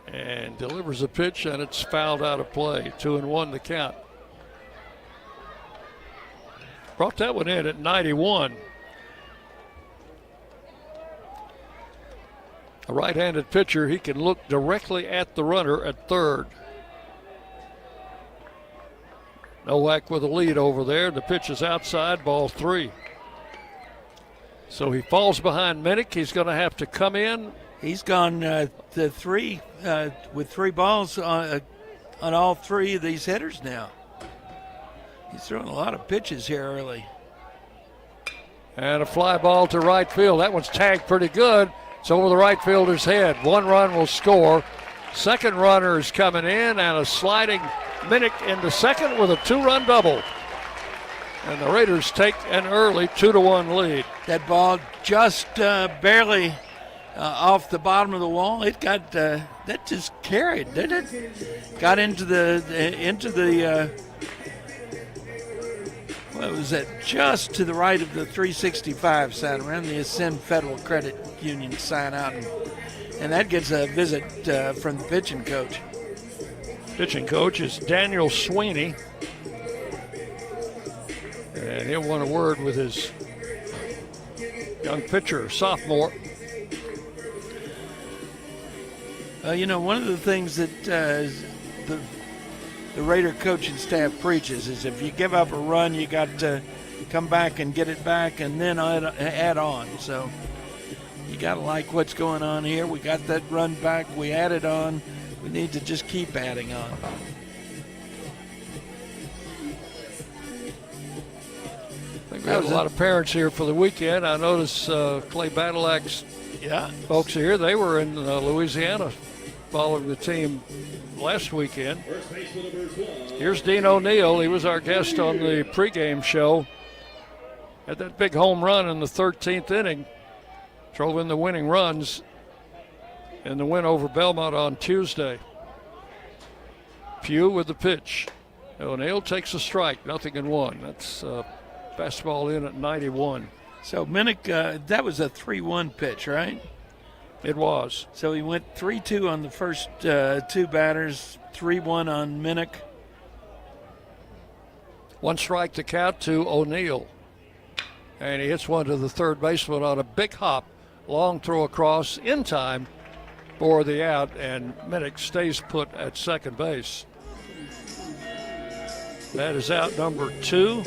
and delivers a pitch, and it's fouled out of play. 2-1 the count. Brought that one in at 91. A right-handed pitcher, he can look directly at the runner at third. Nowak with a lead over there. The pitch is outside, ball three. So he falls behind Minnick. He's going to have to come in. He's gone to three with 3 balls on all 3 of these hitters now. He's throwing a lot of pitches here early. And a fly ball to right field. That one's tagged pretty good. It's over the right fielder's head. 1 run will score. Second runner is coming in, and a sliding Minnick into second with a 2-run double. And the Raiders take an early 2-1 lead. That ball just barely off the bottom of the wall. It got that just carried, didn't it? Got into the what was that? Just to the right of the 365 sign, around the Ascend Federal Credit Union sign out, and that gets a visit from the pitching coach. Pitching coach is Daniel Sweeney, and he'll want a word with his young pitcher, sophomore. One of the things that the Raider coaching staff preaches is if you give up a run, you got to come back and get it back and then add on. So you got to like what's going on here. We got that run back. We added on. We need to just keep adding on. I think we have a lot of parents here for the weekend. I notice Clay Badalak's folks are here. They were in Louisiana following the team last weekend. Here's Dean O'Neill. He was our guest on the pregame show. Had that big home run in the 13th inning. Drove in the winning runs in the win over Belmont on Tuesday. Pugh with the pitch. O'Neill takes a strike, 0-1. That's fastball in at 91. So Minnick, that was a 3-1 pitch, right? It was. So he went 3-2 on the first 2 batters, 3-1 on Minnick. 1 strike to count to O'Neill. And he hits one to the third baseman on a big hop. Long throw across in time for the out, and Minnick stays put at second base. That is out number 2.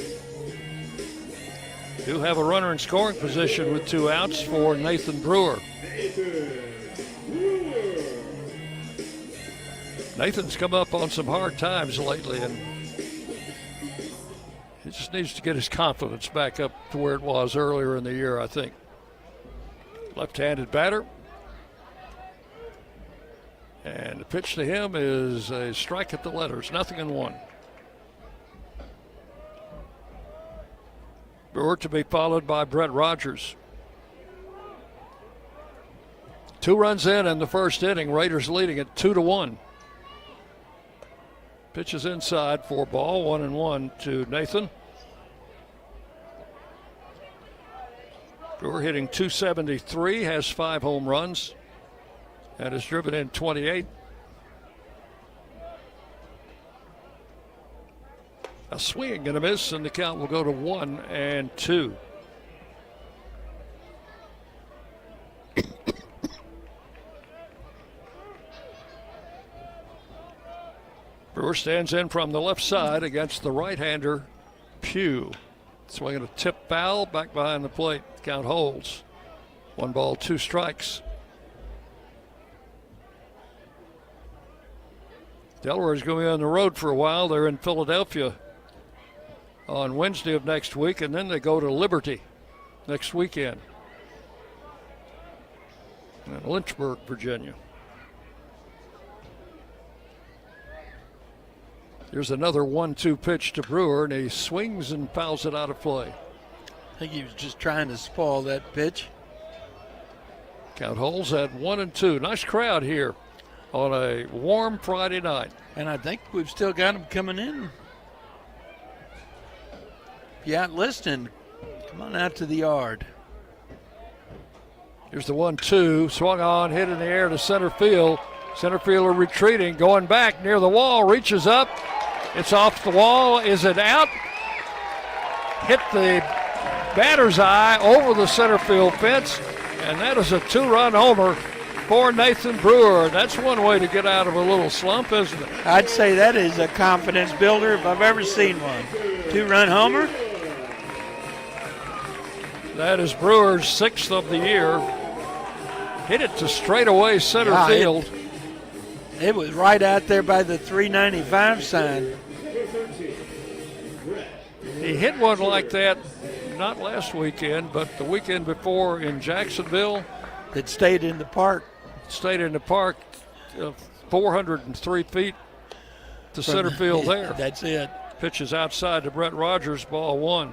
Do have a runner in scoring position with 2 outs for Nathan Brewer. Nathan's come up on some hard times lately, and he just needs to get his confidence back up to where it was earlier in the year, I think. Left-handed batter. And the pitch to him is a strike at the letters, 0-1. Brewer to be followed by Brett Rogers. 2 runs in the first inning. Raiders leading it 2-1. Pitch is inside for ball, 1-1 to Nathan. Brewer hitting .273, has 5 home runs, and has driven in 28. A swing and a miss, and the count will go to 1-2. Brewer stands in from the left side against the right-hander, Pugh. Swinging a tip foul back behind the plate. Count holds. 1 ball, 2 strikes. Delaware is going to be on the road for a while. They're in Philadelphia on Wednesday of next week, and then they go to Liberty next weekend in Lynchburg, Virginia. Here's another 1-2 pitch to Brewer, and he swings and fouls it out of play. I think he was just trying to spoil that pitch. Count holds at 1-2. Nice crowd here on a warm Friday night. And I think we've still got them coming in. If you're out listening, come on out to the yard. Here's the 1-2, swung on, hit in the air to center field. Center fielder retreating, going back near the wall, reaches up. It's off the wall. Is it out? Hit the batter's eye over the center field fence, and that is a 2-run homer for Nathan Brewer. That's one way to get out of a little slump, isn't it? I'd say that is a confidence builder if I've ever seen one. 2-run homer. That is Brewer's 6th of the year. Hit it to straightaway center field. It was right out there by the 395 sign. He hit one like that, not last weekend, but the weekend before in Jacksonville. It stayed in the park. 403 feet to center field there. That's it. Pitches outside to Brett Rogers, ball 1.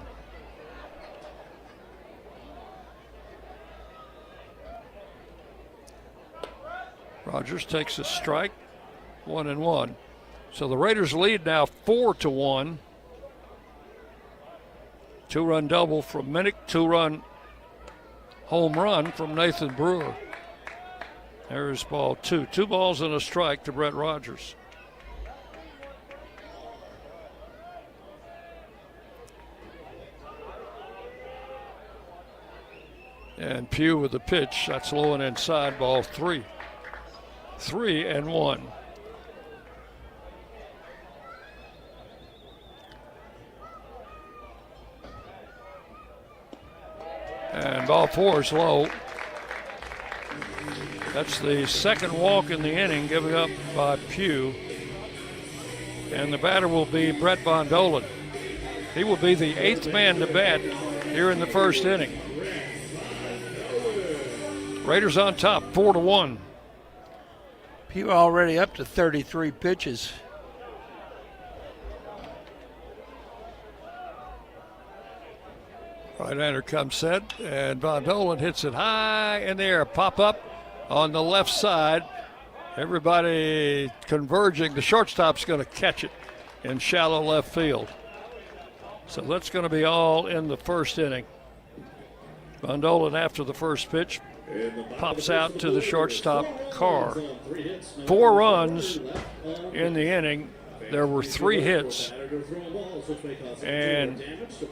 Rogers takes a strike, 1-1. So the Raiders lead now 4-1. 2-run double from Minnick, 2-run home run from Nathan Brewer. There's ball 2. 2 balls and a strike to Brett Rogers. And Pugh with the pitch. That's low and inside, ball 3. 3-1. And ball 4 is low. That's the second walk in the inning given up by Pugh. And the batter will be Brett Von Dolan. He will be the 8th man to bat here in the first inning. Raiders on top, 4-1. Pugh already up to 33 pitches. Right-hander comes set, and Von Dolan hits it high in the air. Pop up on the left side. Everybody converging. The shortstop's going to catch it in shallow left field. So that's going to be all in the first inning. Von Dolan, after the first pitch, pops out to the shortstop, Carr. 4 runs in the inning. There were 3 hits and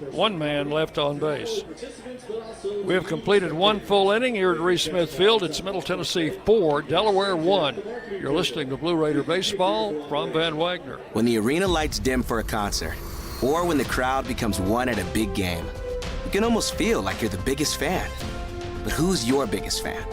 1 man left on base. We have completed 1 full inning here at Reese Smith Field. It's Middle Tennessee 4, Delaware 1. You're listening to Blue Raider Baseball from Van Wagner. When the arena lights dim for a concert, or when the crowd becomes one at a big game, you can almost feel like you're the biggest fan. But who's your biggest fan?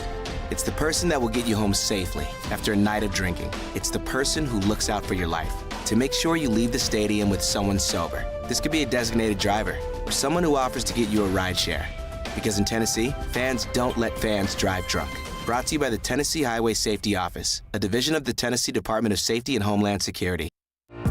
It's the person that will get you home safely after a night of drinking. It's the person who looks out for your life to make sure you leave the stadium with someone sober. This could be a designated driver or someone who offers to get you a ride share. Because in Tennessee, fans don't let fans drive drunk. Brought to you by the Tennessee Highway Safety Office, a division of the Tennessee Department of Safety and Homeland Security.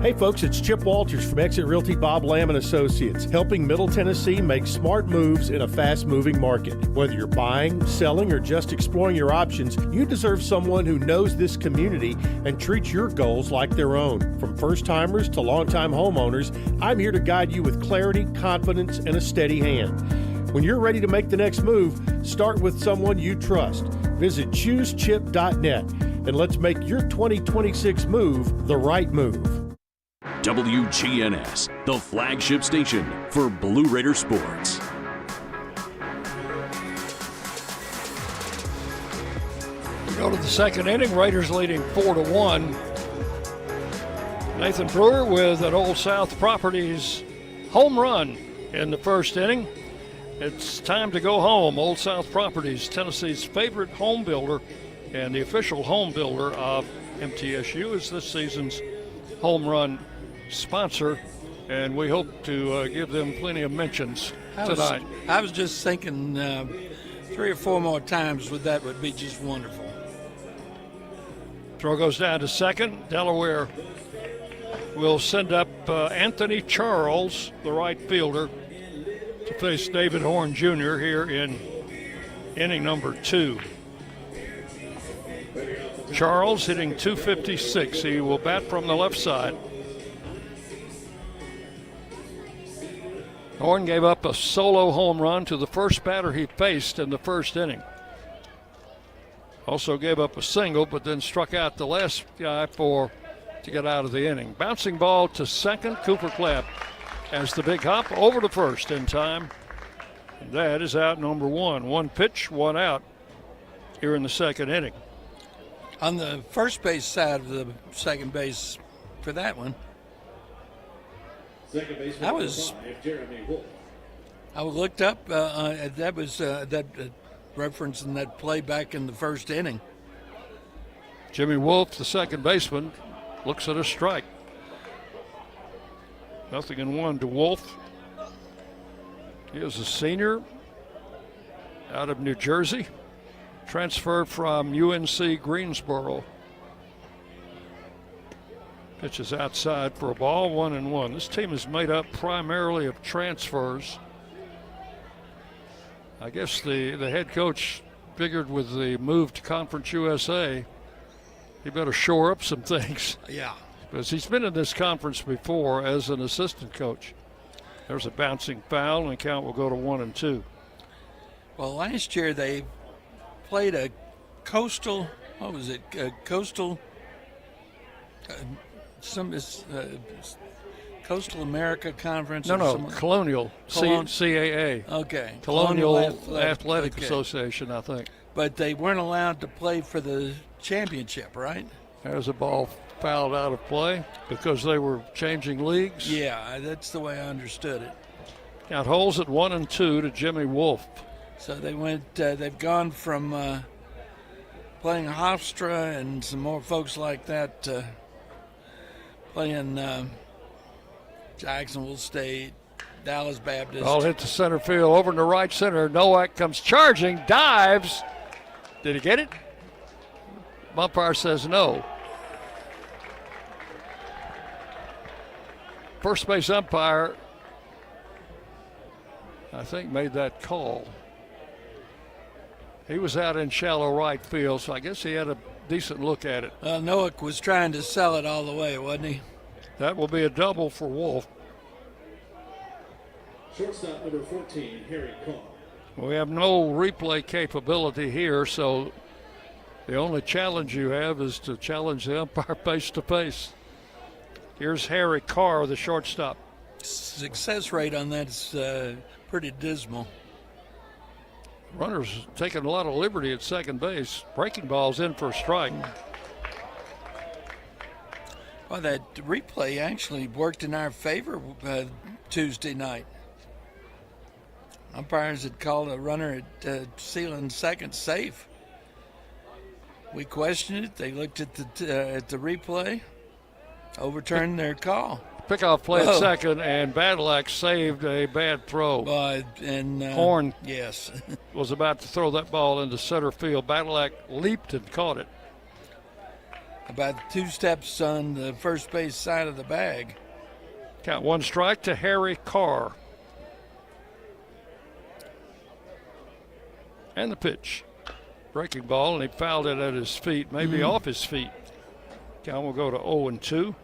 Hey folks, it's Chip Walters from Exit Realty Bob Lamb and Associates, helping Middle Tennessee make smart moves in a fast-moving market. Whether you're buying, selling, or just exploring your options, you deserve someone who knows this community and treats your goals like their own. From first-timers to long-time homeowners, I'm here to guide you with clarity, confidence, and a steady hand. When you're ready to make the next move, start with someone you trust. Visit choosechip.net and let's make your 2026 move the right move. WGNS, the flagship station for Blue Raider sports. We go to the second inning. Raiders leading 4-1. Nathan Brewer with an Old South Properties home run in the first inning. It's time to go home. Old South Properties, Tennessee's favorite home builder and the official home builder of MTSU, is this season's home run sponsor, and we hope to give them plenty of mentions tonight. I was just thinking 3 or 4 more times would be just wonderful. Throw goes down to second. Delaware will send up Anthony Charles, the right fielder, to face David Horn Jr. here in inning number 2. Charles hitting .256. He will bat from the left side. Horn gave up a solo home run to the first batter he faced in the first inning. Also gave up a single, but then struck out the last guy to get out of the inning. Bouncing ball to second. Cooper Clapp has the big hop over to first in time. And that is out number 1. 1 pitch, 1 out here in the second inning. On the first base side of the second base for that one, I looked up. That was that referencing that play back in the first inning. Jimmy Wolf, the second baseman, looks at a strike. 0-1 to Wolf. He is a senior out of New Jersey, transferred from UNC Greensboro. Pitches outside for a ball, 1-1. This team is made up primarily of transfers. I guess the head coach figured with the move to Conference USA, he better shore up some things. Yeah. Because he's been in this conference before as an assistant coach. There's a bouncing foul, and the count will go to 1-2. Well, last year they played a coastal, Coastal America Conference? No, Colonial, CAA. Okay. Colonial Athletic Association, I think. But they weren't allowed to play for the championship, right? There's a ball fouled out of play because they were changing leagues. Yeah, that's the way I understood it. Count holes at 1-2 to Jimmy Wolf. So they went. They've gone from playing Hofstra and some more folks like that to playing Jacksonville State, Dallas Baptist. Ball hit to center field, over to right center. Nowak comes charging, dives. Did he get it? Umpire says no. First base umpire, I think, made that call. He was out in shallow right field, so I guess he had a decent look at it. Nowak was trying to sell it all the way, wasn't he? That will be a double for Wolf. Shortstop number 14, Harry Carr. We have no replay capability here, so the only challenge you have is to challenge the umpire face to face. Here's Harry Carr, the shortstop. Success rate on that's pretty dismal. Runner's taking a lot of liberty at second base. Breaking ball's in for a strike. Well, that replay actually worked in our favor Tuesday night. Umpires had called a runner at Sealand second safe. We questioned it. They looked at the replay, overturned their call. Pickoff play at second, and Badlack saved a bad throw. Horn yes. was about to throw that ball into center field. Badlack leaped and caught it. about 2 steps on the first base side of the bag. Count 1 strike to Harry Carr. And the pitch. Breaking ball, and he fouled it at his feet, maybe off his feet. Count will go to 0-2.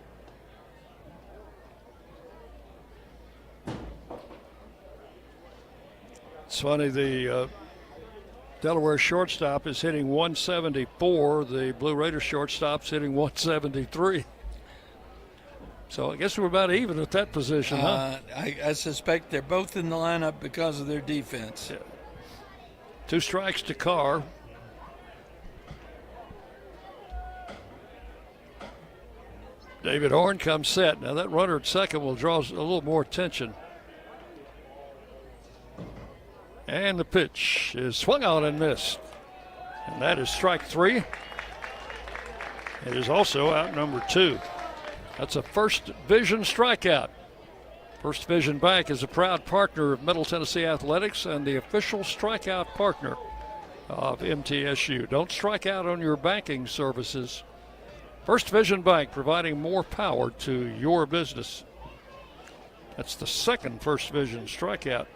It's funny, the Delaware shortstop is hitting 174. The Blue Raider shortstop's hitting 173. So I guess we're about even at that position, huh? I suspect they're both in the lineup because of their defense. Yeah. 2 strikes to Carr. David Horn comes set. Now that runner at second will draw a little more attention. And the pitch is swung on and missed. And that is strike 3. It is also out number 2. That's a First Vision strikeout. First Vision Bank is a proud partner of Middle Tennessee Athletics and the official strikeout partner of MTSU. Don't strike out on your banking services. First Vision Bank, providing more power to your business. That's the second First Vision strikeout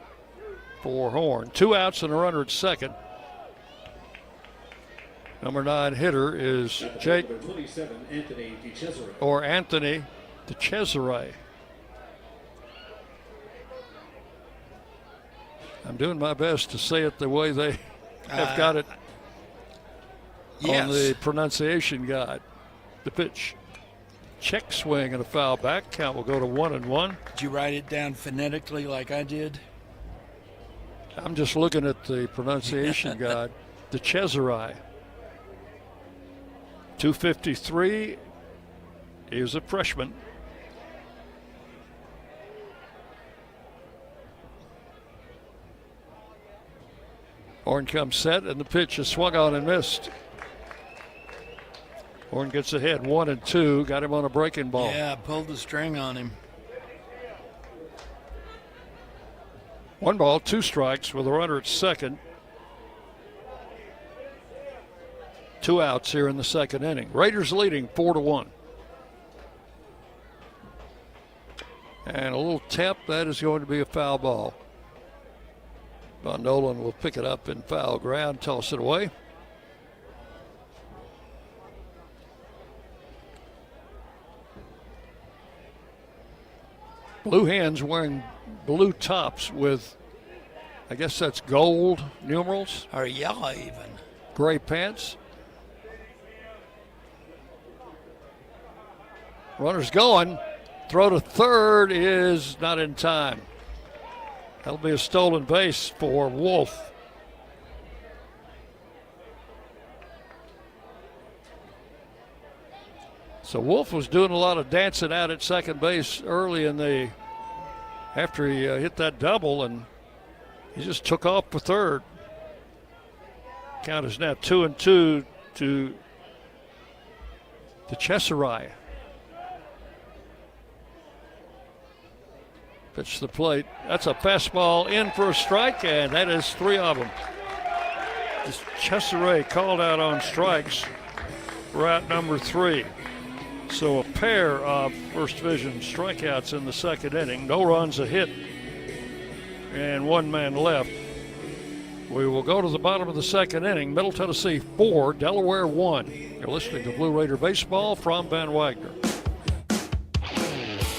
for Horn. 2 outs and a runner at second. Number 9 hitter is Jake, Anthony DeCesare. I'm doing my best to say it the way they have got it on the pronunciation guide. The pitch. Check swing and a foul back. Count will go to 1-1. Did you write it down phonetically like I did? I'm just looking at the pronunciation guide. DeCesare. 253. He was a freshman. Horn comes set, and the pitch is swung on and missed. Horn gets ahead 1-2. Got him on a breaking ball. Yeah, pulled the string on him. 1 ball, 2 strikes with a runner at second. 2 outs here in the second inning. Raiders leading 4-1. And a little tap, that is going to be a foul ball. Von Nolan will pick it up in foul ground, toss it away. Blue Hens wearing blue tops with, I guess that's gold numerals. Or yellow even. Gray pants. Runner's going. Throw to third is not in time. That'll be a stolen base for Wolf. So Wolf was doing a lot of dancing out at second base early in the, after he hit that double, and he just took off for third. Count is now 2-2 to DeCesare. Pitch to the plate. That's a fastball in for a strike, and that is 3 of them. DeCesare called out on strikes for out number 3. So a pair of First Vision strikeouts in the second inning. No runs, a hit, and 1 man left. We will go to the bottom of the second inning. Middle Tennessee 4, Delaware 1. You're listening to Blue Raider Baseball from Van Wagner.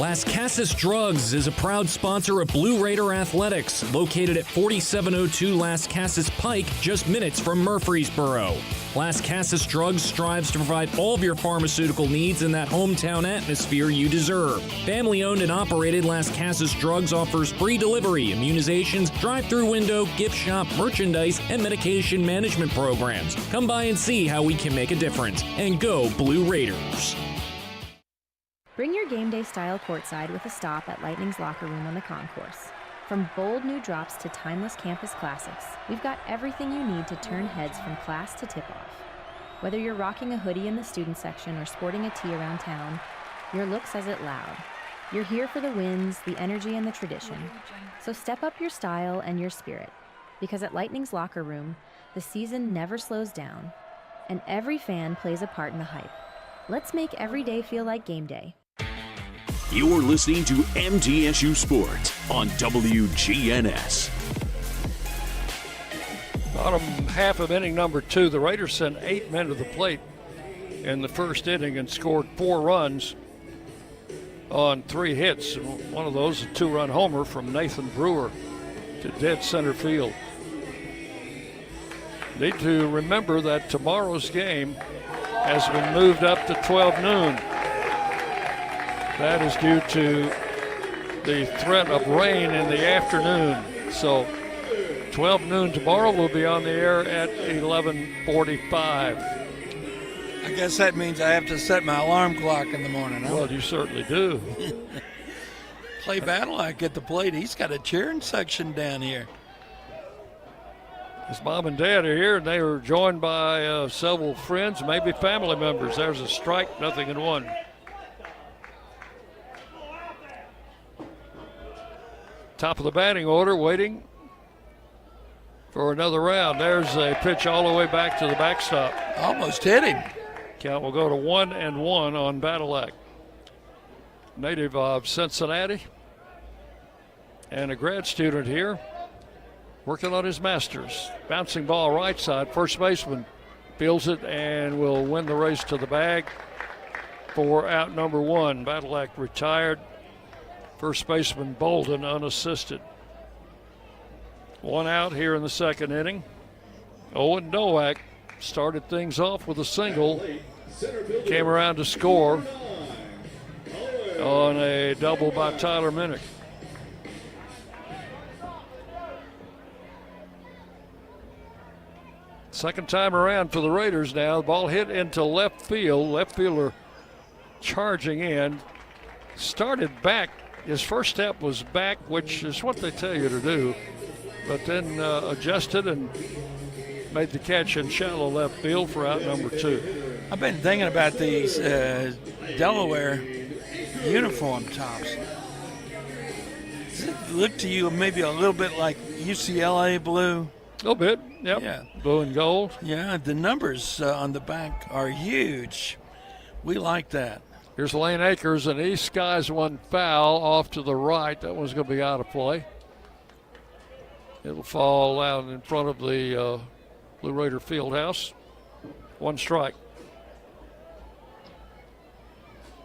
Las Casas Drugs is a proud sponsor of Blue Raider Athletics, located at 4702 Las Casas Pike, just minutes from Murfreesboro. Las Casas Drugs strives to provide all of your pharmaceutical needs in that hometown atmosphere you deserve. Family-owned and operated, Las Casas Drugs offers free delivery, immunizations, drive-through window, gift shop, merchandise, and medication management programs. Come by and see how we can make a difference. And go Blue Raiders. Bring your game day style courtside with a stop at Lightning's locker room on the concourse. From bold new drops to timeless campus classics, we've got everything you need to turn heads from class to tip-off. Whether you're rocking a hoodie in the student section or sporting a tee around town, your look says it loud. You're here for the wins, the energy, and the tradition. So step up your style and your spirit, because at Lightning's locker room, the season never slows down, and every fan plays a part in the hype. Let's make every day feel like game day. You're listening to MTSU Sports on WGNS. Bottom half of inning number 2, the Raiders sent 8 men to the plate in the first inning and scored 4 runs on 3 hits. One of those, a 2-run homer from Nathan Brewer to dead center field. Need to remember that tomorrow's game has been moved up to 12 noon. That is due to the threat of rain in the afternoon. So 12 noon tomorrow, will be on the air at 11:45. I guess that means I have to set my alarm clock in the morning. Huh? Well, you certainly do. Clay Badalak at the plate. He's got a cheering section down here. His mom and dad are here, and they were joined by several friends, maybe family members. There's a strike, 0-1. Top of the batting order, waiting for another round. There's a pitch all the way back to the backstop. Almost hit him. Count will go to 1-1 on Badalak. Native of Cincinnati and a grad student here, working on his master's. Bouncing ball right side. First baseman fields it and will win the race to the bag for out number 1. Badalak retired. First baseman Bolden unassisted. 1 out here in the second inning. Owen Nowak started things off with a single. Came around to score on a double by Tyler Minnick. Second time around for the Raiders now. The ball hit into left field. Left fielder charging in. Started back. His first step was back, which is what they tell you to do. But then adjusted and made the catch in shallow left field for out number 2. I've been thinking about these Delaware uniform tops. Does it look to you maybe a little bit like UCLA blue? A little bit, yep. Yeah. Blue and gold. Yeah, the numbers on the back are huge. We like that. Here's Lane Akers, and he skies one foul off to the right. That one's going to be out of play. It'll fall out in front of the Blue Raider field house. 1 strike.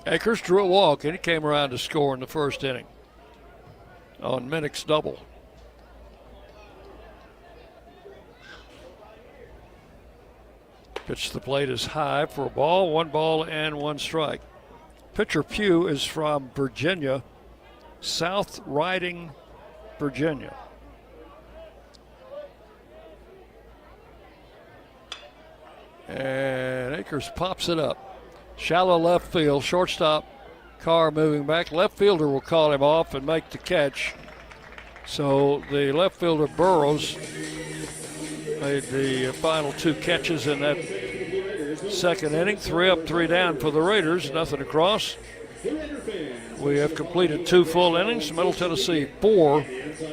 Akers drew a walk, and he came around to score in the first inning on Minnick's double. Pitch to the plate is high for a ball. 1 ball and 1 strike. Pitcher Pugh is from Virginia, South Riding, Virginia. And Akers pops it up. Shallow left field, shortstop Carr moving back. Left fielder will call him off and make the catch. So the left fielder Burrows made the final 2 catches in that second inning. 3 up, 3 down for the Raiders. Nothing across. We have completed 2 full innings. Middle Tennessee 4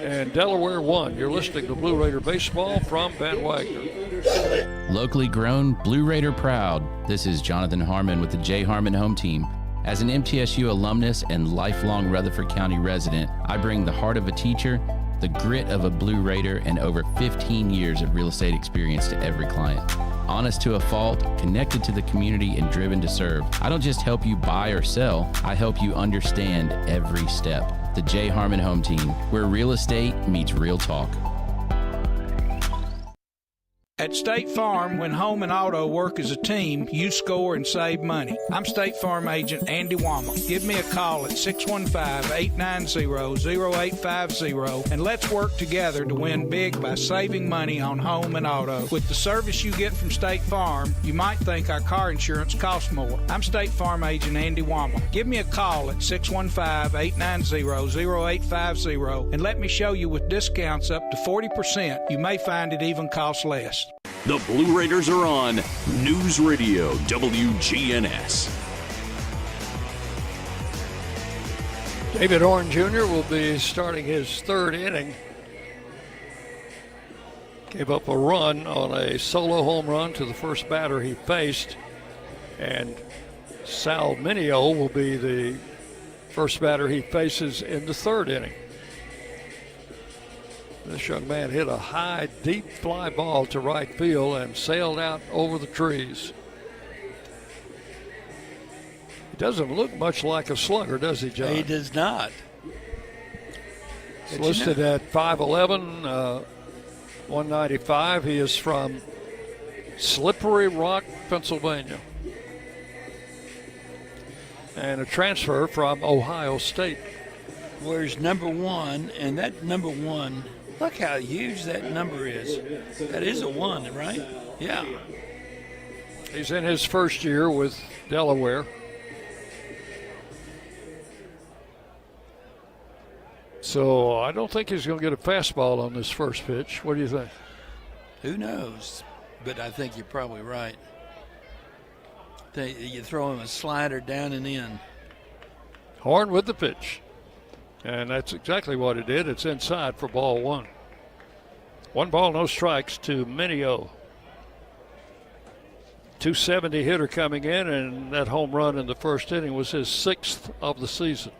and Delaware 1. You're listening to Blue Raider Baseball from Ben Wagner. Locally grown, Blue Raider proud. This is Jonathan Harmon with the J. Harmon Home Team. As an MTSU alumnus and lifelong Rutherford County resident, I bring the heart of a teacher, the grit of a Blue Raider, and over 15 years of real estate experience to every client. Honest to a fault, connected to the community, and driven to serve. I don't just help you buy or sell, I help you understand every step. The J. Harmon Home Team, where real estate meets real talk. At State Farm, when home and auto work as a team, you score and save money. I'm State Farm agent Andy Womack. Give me a call at 615-890-0850 and let's work together to win big by saving money on home and auto. With the service you get from State Farm, you might think our car insurance costs more. I'm State Farm agent Andy Womack. Give me a call at 615-890-0850 and let me show you with discounts up to 40%. You may find it even costs less. The Blue Raiders are on News Radio WGNS. David Horn Jr. will be starting his 3rd inning. Gave up a run on a solo home run to the first batter he faced and Sal Mineo will be the first batter he faces in the third inning. This young man hit a high, deep fly ball to right field and sailed out over the trees. He doesn't look much like a slugger, does he, John? He does not. He's listed at 5'11", 195. He is from Slippery Rock, Pennsylvania, and a transfer from Ohio State. Where's number 1? And that number 1, look how huge that number is. That is a 1, right? Yeah. He's in his first year with Delaware. So I don't think he's going to get a fastball on this first pitch. What do you think? Who knows? But I think you're probably right. You throw him a slider down and in. Horn with the pitch. And that's exactly what it did. It's inside for ball 1. 1 ball, no strikes to Mineo. 270 hitter coming in, and that home run in the first inning was his 6th of the season.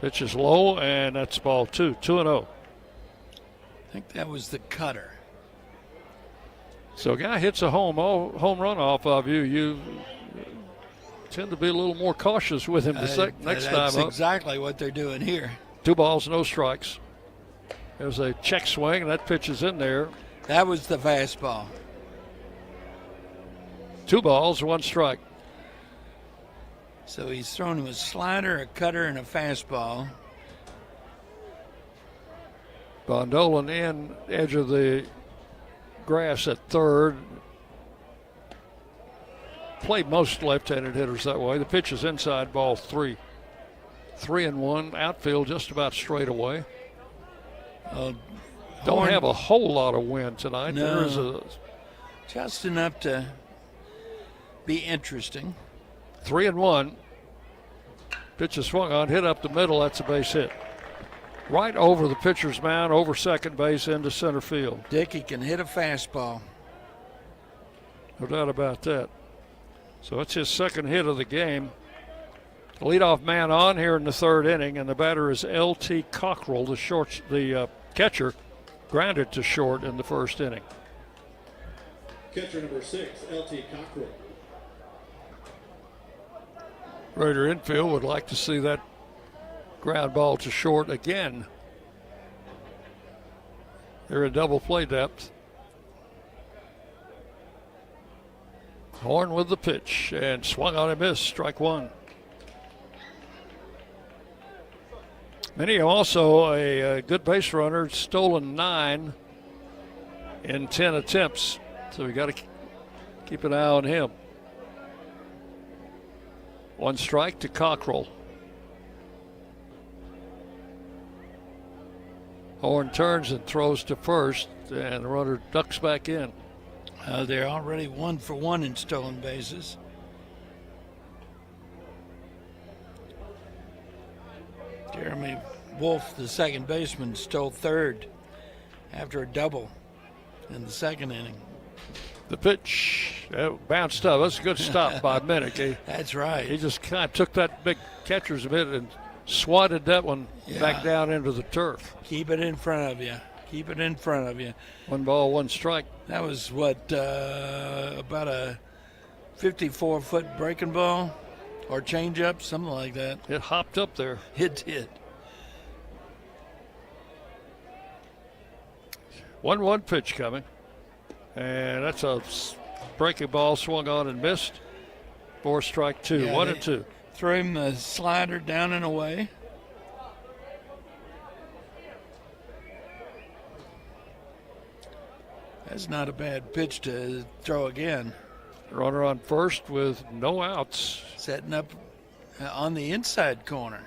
Pitch is low, and that's ball 2, 2-0. I think that was the cutter. So a guy hits a home run off of you, you tend to be a little more cautious with him next time up. That's exactly what they're doing here. 2 balls, no strikes. There's a check swing, and that pitch is in there. That was the fastball. 2 balls, 1 strike. So he's thrown him a slider, a cutter, and a fastball. Bondolan in, edge of the grass at third. Played most left-handed hitters that way. The pitch is inside, ball 3. 3-1, outfield just about straight away. Don't have a whole lot of wind tonight. No, there is just enough to be interesting. 3-1. Pitch is swung on, hit up the middle. That's a base hit. Right over the pitcher's mound, over second base into center field. Dickey can hit a fastball. No doubt about that. So it's his second hit of the game. Leadoff man on here in the third inning, and the batter is L.T. Cockrell, the catcher, grounded to short in the first inning. Catcher number 6, L.T. Cockrell. Raider infield would like to see that ground ball to short again. They're in double play depth. Horn with the pitch and swung on and missed. Strike 1. Mineo also a good base runner, stolen 9 in 10 attempts. So we got to keep an eye on him. 1 strike to Cockrell. Horn turns and throws to first, and the runner ducks back in. They're already 1 for 1 in stolen bases. Jeremy Wolf, the second baseman, stole third after a double in the second inning. The pitch bounced up. That's a good stop by Minnick. That's right. He just kind of took that big catcher's mitt and swatted that one back down into the turf. Keep it in front of you. Keep it in front of you. 1 ball, 1 strike. That was about a 54-foot breaking ball or changeup, something like that. It hopped up there. It did. 1-1 pitch coming. And that's a breaking ball swung on and missed. 4 strike 2. Yeah, 1-2. Threw him the slider down and away. That's not a bad pitch to throw again. Runner on first with no outs. Setting up on the inside corner.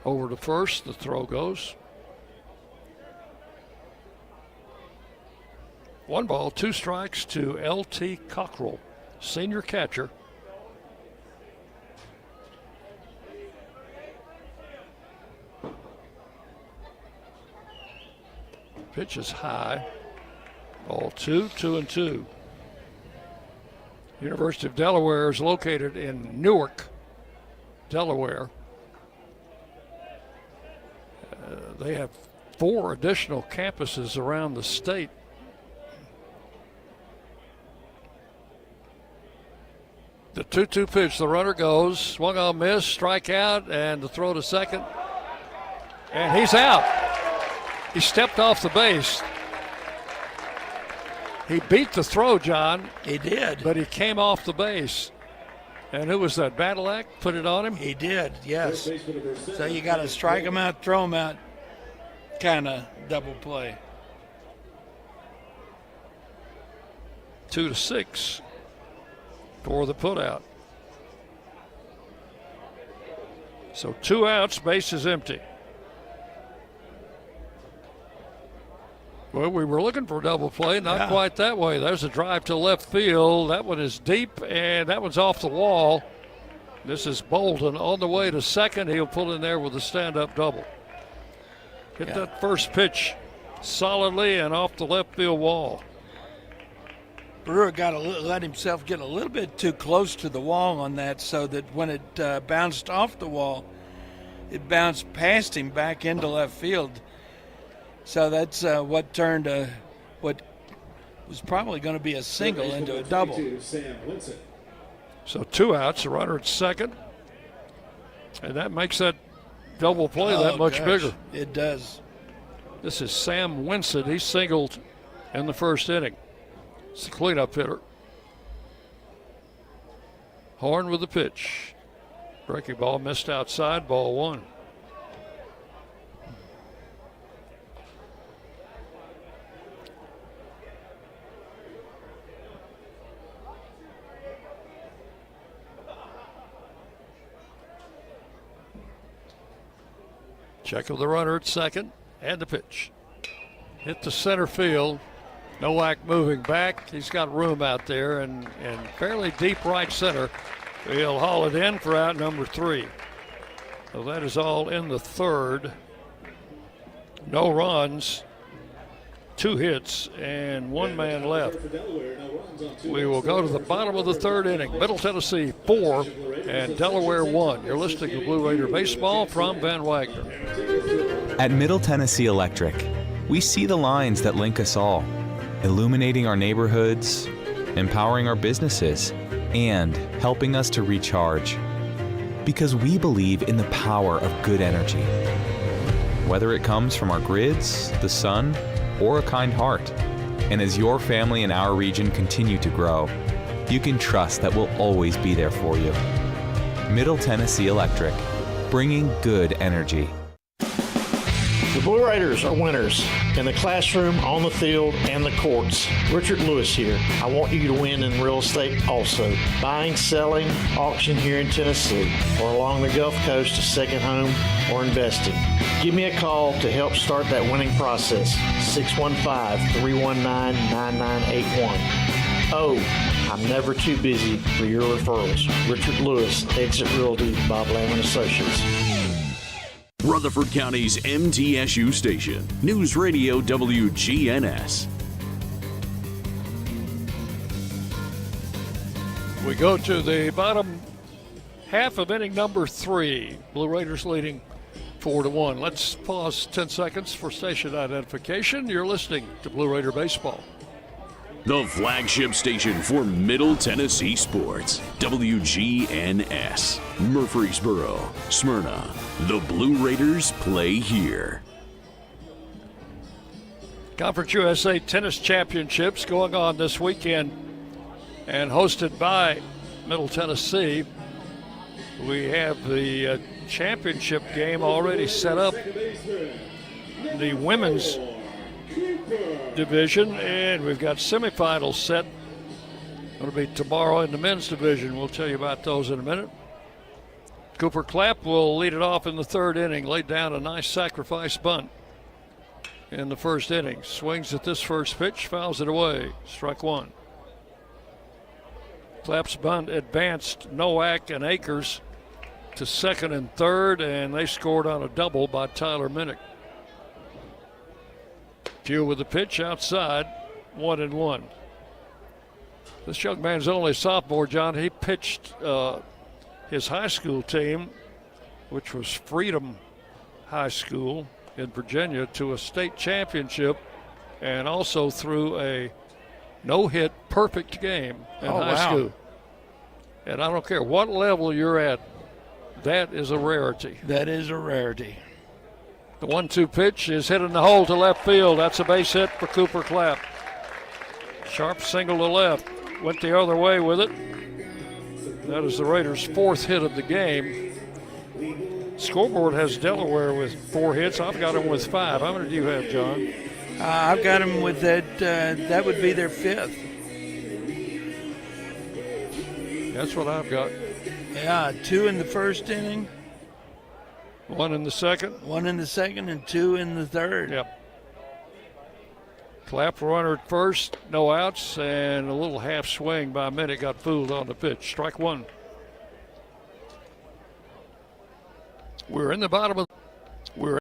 Over to first, the throw goes. 1 ball, 2 strikes to L.T. Cockrell, senior catcher. Pitch is high. Ball 2, 2-2. University of Delaware is located in Newark, Delaware. They have 4 additional campuses around the state. The 2-2 pitch, the runner goes, swung on, miss, strike out, and the throw to second. And he's out. He stepped off the base. He beat the throw, John. He did. But he came off the base. And who was that, Badalak? Put it on him? He did, yes. So you got to strike him out, throw him out, kind of double play. 2-6 for the putout. So 2 outs, base is empty. Well, we were looking for a double play, not quite that way. There's a drive to left field. That one is deep, and that one's off the wall. This is Bolden on the way to second. He'll pull in there with a stand-up double. Hit that first pitch solidly and off the left field wall. Brewer got to let himself get a little bit too close to the wall on that, so that when it bounced off the wall, it bounced past him back into left field. So that's what turned what was probably going to be a single into a double. So 2 outs, a runner at second. And that makes that double play that much bigger. It does. This is Sam Winsett. He singled in the first inning. It's the cleanup hitter. Horn with the pitch. Breaking ball missed outside, ball 1. Check of the runner at second, and the pitch. Hit the center field. Nowak moving back. He's got room out there and fairly deep right center. He'll haul it in for out number 3. So that is all in the third. No runs, 2 hits, and 1 man left. We will go to the bottom of the third inning. Middle Tennessee 4 and Delaware 1. You're listening to Blue Raider Baseball from Van Wagner. At Middle Tennessee Electric, we see the lines that link us all, illuminating our neighborhoods, empowering our businesses, and helping us to recharge. Because we believe in the power of good energy. Whether it comes from our grids, the sun, or a kind heart. And as your family and our region continue to grow, you can trust that we'll always be there for you. Middle Tennessee Electric, bringing good energy. The Blue Raiders are winners in the classroom, on the field, and the courts. Richard Lewis here. I want you to win in real estate also. Buying, selling, auction here in Tennessee, or along the Gulf Coast, a second home, or investing. Give me a call to help start that winning process. 615-319-9981. Oh, I'm never too busy for your referrals. Richard Lewis, Exit Realty, Bob Lamb & Associates. Rutherford County's MTSU station, News Radio WGNS. We go to the bottom half of inning number 3. Blue Raiders leading 4-1. Let's pause 10 seconds for station identification. You're listening to Blue Raider Baseball. The flagship station for Middle Tennessee sports, WGNS. Murfreesboro, Smyrna. The Blue Raiders play here. Conference USA Tennis Championships going on this weekend and hosted by Middle Tennessee. We have the championship game already set up. The women's division, and we've got semifinals set. Going to be tomorrow in the men's division. We'll tell you about those in a minute. Cooper Clapp will lead it off in the third inning, laid down a nice sacrifice bunt in the first inning. Swings at this first pitch, fouls it away. Strike 1. Clapp's bunt advanced Nowak and Akers to second and third, and they scored on a double by Tyler Minnick. Few with the pitch outside, 1-1. This young man's only a sophomore, John. He pitched his high school team, which was Freedom High School in Virginia, to a state championship, and also threw a no-hit perfect game in high school. And I don't care what level you're at, that is a rarity. That is a rarity. The 1-2 pitch is hit in the hole to left field. That's a base hit for Cooper Clapp. Sharp single to left. Went the other way with it. That is the Raiders' fourth hit of the game. Scoreboard has Delaware with 4 hits. I've got them with 5. How many do you have, John? I've got them with that. That would be their 5th. That's what I've got. Yeah, 2 in the first inning. 1 in the second. 1 in the second and 2 in the third. Yep. Clap for runner at first, no outs, and a little half swing by Minnick got fooled on the pitch. Strike 1. We're in the bottom of the